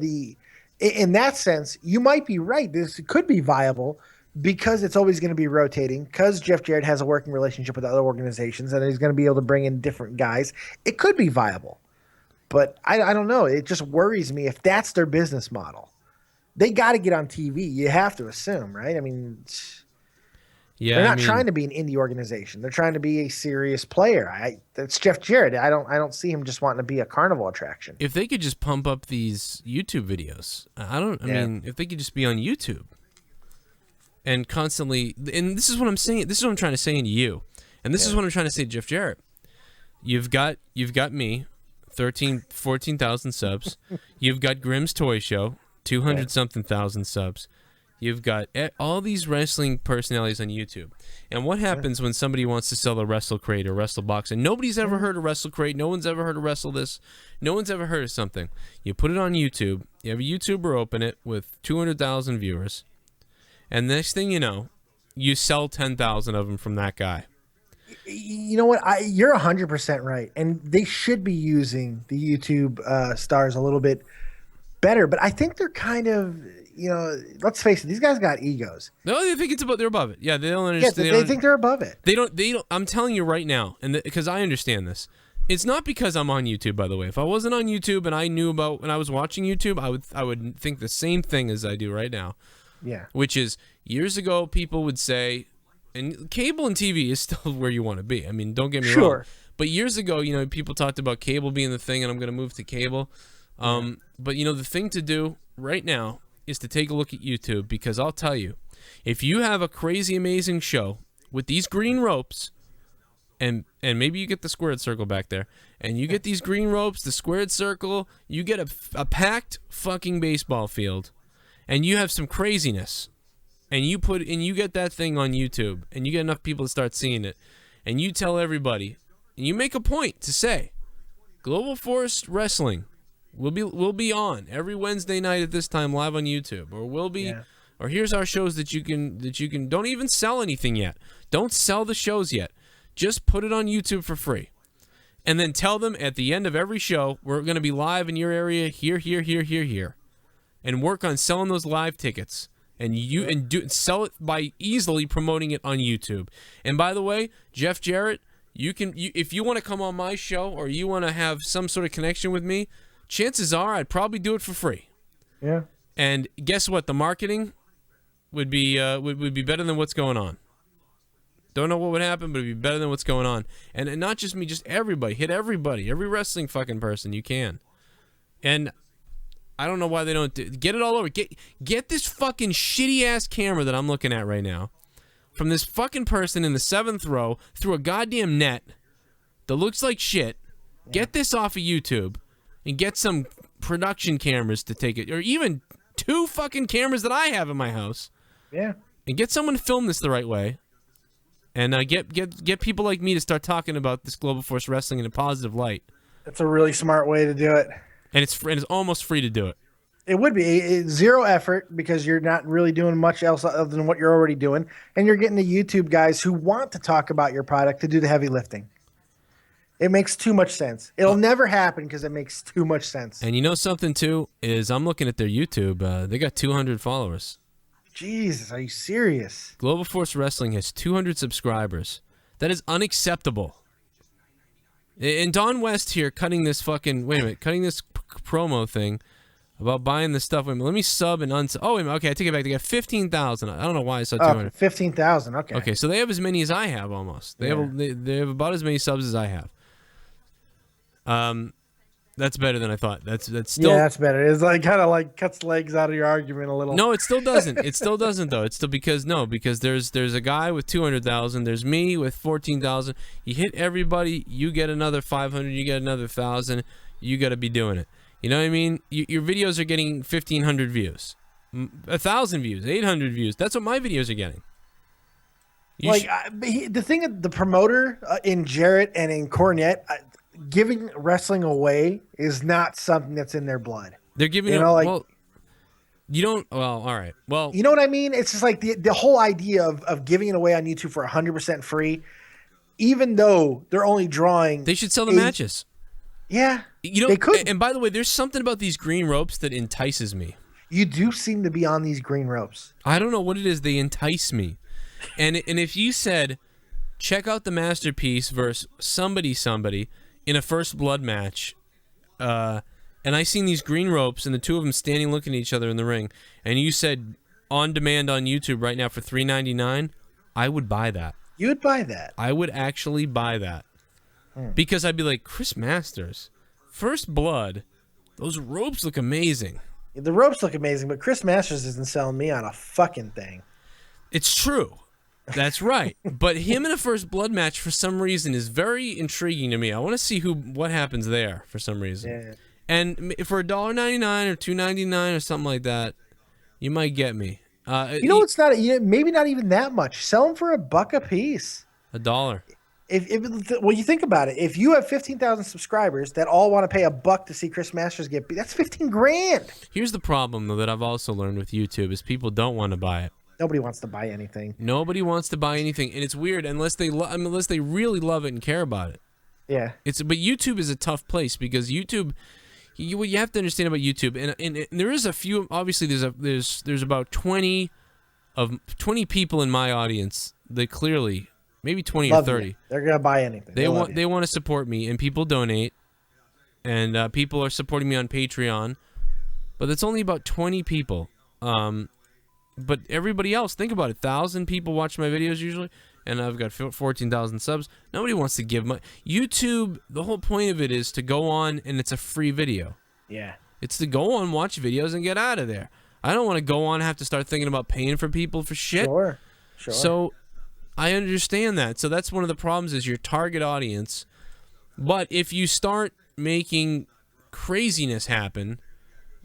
in that sense, you might be right. This could be viable. Because it's always going to be rotating, because Jeff Jarrett has a working relationship with other organizations and he's going to be able to bring in different guys, it could be viable. But I don't know. It just worries me if that's their business model. They got to get on TV. You have to assume, right? I mean, they're not trying to be an indie organization. They're trying to be a serious player. That's Jeff Jarrett. I don't see him just wanting to be a carnival attraction. If they could just pump up these YouTube videos, I mean, if they could just be on YouTube. And constantly, and this is what I'm saying. This is what I'm trying to say to you, and this is what I'm trying to say to Jeff Jarrett. You've got me, 14,000 subs. You've got Grimm's Toy Show, 200 something thousand subs. You've got all these wrestling personalities on YouTube. And what happens when somebody wants to sell a Wrestle Crate or Wrestle Box, and nobody's ever heard of Wrestle Crate, no one's ever heard of Wrestle this, no one's ever heard of something. You put it on YouTube. You have a YouTuber open it with 200,000 viewers. And next thing you know, you sell 10,000 of them from that guy. You know what? You're 100% right, and they should be using the YouTube stars a little bit better. But I think they're kind of, let's face it, these guys got egos. No, they think they're above it. Yeah, they don't understand. Yeah, they think they're above it. They don't. I'm telling you right now, and because I understand this. It's not because I'm on YouTube, by the way. If I wasn't on YouTube and I knew about when I was watching YouTube, I would think the same thing as I do right now. Yeah. Which is, years ago, people would say, and cable and TV is still where you want to be. I mean, don't get me wrong. But years ago, people talked about cable being the thing, and I'm going to move to cable. But, the thing to do right now is to take a look at YouTube, because I'll tell you, if you have a crazy, amazing show with these green ropes, and maybe you get the squared circle back there, and you get these green ropes, the squared circle, you get a packed fucking baseball field, and you have some craziness, and you get that thing on YouTube, and you get enough people to start seeing it, and you tell everybody, and you make a point to say, Global Force Wrestling will be on every Wednesday night at this time live on YouTube, or or here's our shows that you can don't even sell anything yet. Don't sell the shows yet. Just put it on YouTube for free. And then tell them at the end of every show, we're going to be live in your area here. And work on selling those live tickets. And sell it by easily promoting it on YouTube. And by the way, Jeff Jarrett, if you want to come on my show or you want to have some sort of connection with me, chances are I'd probably do it for free. Yeah. And guess what? The marketing would be better than what's going on. Don't know what would happen, but it'd be better than what's going on. And not just me, just everybody. Hit everybody. Every wrestling fucking person you can. And I don't know why they don't get it all over. Get this fucking shitty-ass camera that I'm looking at right now from this fucking person in the 7th row through a goddamn net that looks like shit. Yeah. Get this off of YouTube and get some production cameras to take it. Or even 2 fucking cameras that I have in my house. Yeah. And get someone to film this the right way. And get people like me to start talking about this Global Force Wrestling in a positive light. That's a really smart way to do it. And it's almost free to do it. It would be zero effort because you're not really doing much else other than what you're already doing. And you're getting the YouTube guys who want to talk about your product to do the heavy lifting. It makes too much sense. It'll never happen because it makes too much sense. And you know something, too, is I'm looking at their YouTube. They got 200 followers. Jesus, are you serious? Global Force Wrestling has 200 subscribers. That is unacceptable. And Don West here cutting this promo thing about buying this stuff. Wait a minute, let me sub and unsub. Oh, wait a minute, okay, I take it back. They got 15,000. I don't know why I saw 200. 15,000, okay. Okay, so they have as many as I have almost. They have about as many subs as I have. That's better than I thought. That's still. Yeah, that's better. It's kind of cuts legs out of your argument a little. No, it still doesn't. It still doesn't though. It's still because there's a guy with 200,000. There's me with 14,000. You hit everybody, you get another 500. You get another 1,000. You got to be doing it. You know what I mean? Your videos are getting 1,500 views, 1,000 views, 800 views. That's what my videos are getting. The thing, the promoter in Jarrett and in Cornette. Giving wrestling away is not something that's in their blood. They're giving all right. Well, you know what I mean? It's just like the whole idea of giving it away on YouTube for 100% free, even though they're only drawing. They should sell the matches. Yeah, they could. And by the way, there's something about these green ropes that entices me. You do seem to be on these green ropes. I don't know what it is. They entice me. And if you said, check out the masterpiece versus somebody in a first blood match, and I seen these green ropes and the 2 of them standing looking at each other in the ring, and you said on demand on YouTube right now for $3.99, I would buy that. You would buy that? I would actually buy that. Because I'd be like, Chris Masters, First Blood, those ropes look amazing. The ropes look amazing, but Chris Masters isn't selling me on a fucking thing. It's true. That's right. But him in a First Blood match for some reason is very intriguing to me. I want to see what happens there for some reason. Yeah. And for $1.99 or $2.99 or something like that, you might get me. It's not maybe not even that much. Sell them for $1 a piece. $1. Well, you think about it. If you have 15,000 subscribers that all want to pay $1 to see Chris Masters get beat, that's 15 grand. Here's the problem though that I've also learned with YouTube is people don't want to buy it. Nobody wants to buy anything. Nobody wants to buy anything, and it's weird unless they unless they really love it and care about it. Yeah. But YouTube is a tough place because YouTube. What you have to understand about YouTube, and there is a few. Obviously, there's about 20 people in my audience that clearly, maybe 20 love or 30. You. They're gonna buy anything. They want to support me, and people donate, and people are supporting me on Patreon, but it's only about 20 people. But everybody else, think about it. 1,000 people watch my videos usually, and I've got 14,000 subs. Nobody wants to give money. YouTube, the whole point of it is to go on, and it's a free video. Yeah. It's to go on, watch videos, and get out of there. I don't want to go on and have to start thinking about paying for people for shit. Sure. So I understand that. So that's one of the problems is your target audience. But if you start making craziness happen,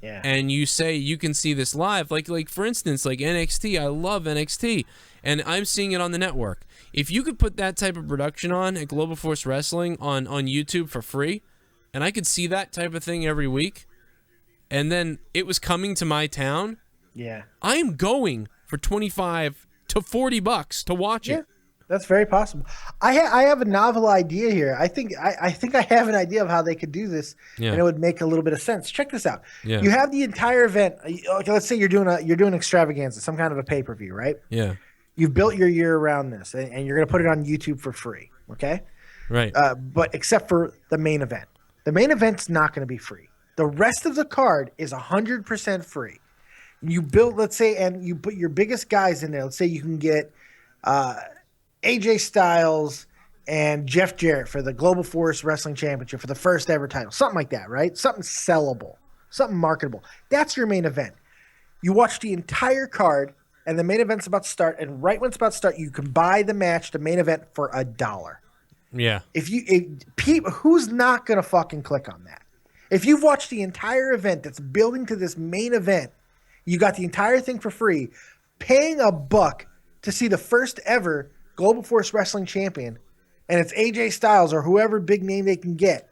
yeah, and you say you can see this live, like for instance, like NXT, I love NXT, and I'm seeing it on the network. If you could put that type of production on at Global Force Wrestling on YouTube for free, and I could see that type of thing every week, and then it was coming to my town, yeah, I'm going for $25 to $40 to watch it. That's very possible. I have a novel idea here. I think I have an idea of how they could do this, and it would make a little bit of sense. Check this out. Yeah. You have the entire event. Okay, let's say you're doing extravaganza, some kind of a pay-per-view, right? Yeah. You've built your year around this, and you're going to put it on YouTube for free, okay? Right. But except for the main event. The main event's not going to be free. The rest of the card is 100% free. You build, let's say, and you put your biggest guys in there. Let's say you can get AJ Styles and Jeff Jarrett for the Global Force Wrestling Championship for the first ever title. Something like that, right? Something sellable. Something marketable. That's your main event. You watch the entire card, and the main event's about to start, and right when it's about to start, you can buy the match, the main event, for $1. Yeah. Who's not going to fucking click on that? If you've watched the entire event that's building to this main event, you got the entire thing for free, paying $1 to see the first ever Global Force Wrestling Champion, and it's AJ Styles or whoever big name they can get,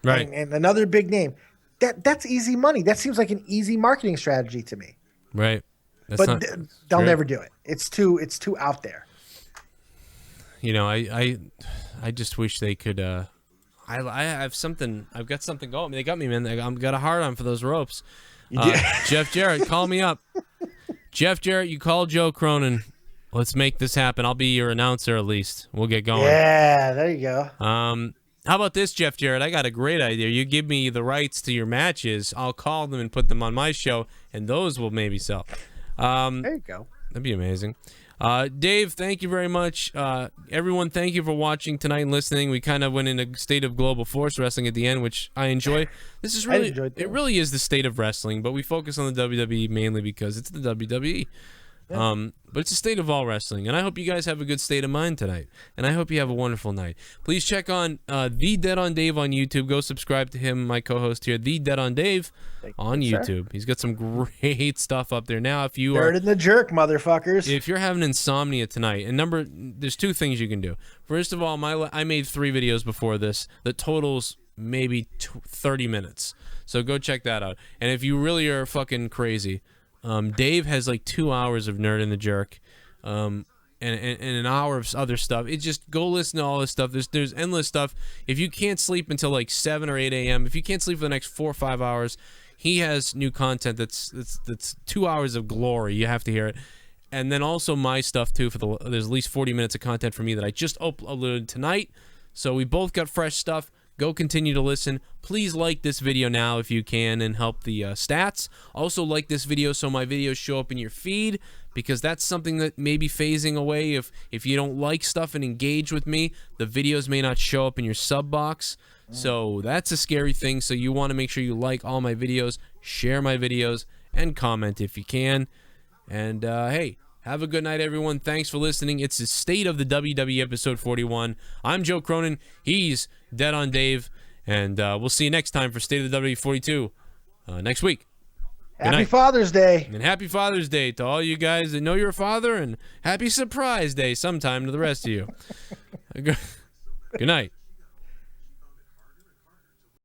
right? And another big name. That's easy money. That seems like an easy marketing strategy to me. Right. But they'll never do it. It's too out there. You know, I just wish they could. I have something. I've got something going. They got me, man. I've got a hard on for those ropes. Jeff Jarrett, call me up. Jeff Jarrett, you call Joe Cronin. Let's make this happen. I'll be your announcer at least. We'll get going. Yeah, there you go. How about this, Jeff Jarrett? I got a great idea. You give me the rights to your matches. I'll call them and put them on my show, and those will maybe sell. There you go. That'd be amazing. Dave, thank you very much. Everyone, thank you for watching tonight and listening. We kind of went in a state of Global Force Wrestling at the end, which I enjoy. This is really, it really is the state of wrestling, but we focus on the WWE mainly because it's the WWE. Yeah. But it's a state of all wrestling, and I hope you guys have a good state of mind tonight, and I hope you have a wonderful night. Please check on The Dead on Dave on YouTube. Go subscribe to him, my co-host here, The Dead on Dave on YouTube. Sir. He's got some great stuff up there. Now, if you Nerd in the Jerk, motherfuckers. If you're having insomnia tonight, and there's two things you can do. First of all, I made 3 videos before this that totals maybe 30 minutes, so go check that out. And if you really are fucking crazy, Dave has like 2 hours of Nerd in the Jerk, and an hour of other stuff. It just go listen to all this stuff. There's endless stuff. If you can't sleep until like 7 or 8 a.m., if you can't sleep for the next 4 or 5 hours, he has new content that's 2 hours of glory. You have to hear it. And then also my stuff too. There's at least 40 minutes of content for me that I just uploaded tonight. So we both got fresh stuff. Go continue to listen. Please like this video now if you can and help the stats. Also like this video so my videos show up in your feed, because that's something that may be phasing away. If you don't like stuff and engage with me, the videos may not show up in your sub box. So that's a scary thing. So you want to make sure you like all my videos, share my videos, and comment if you can. And hey, have a good night, everyone. Thanks for listening. It's the State of the WWE episode 41. I'm Joe Cronin. He's Dead on Dave. And we'll see you next time for State of the WWE 42 next week. Happy Father's Day. And happy Father's Day to all you guys that know you're a father. And happy Surprise Day sometime to the rest of you. Good night.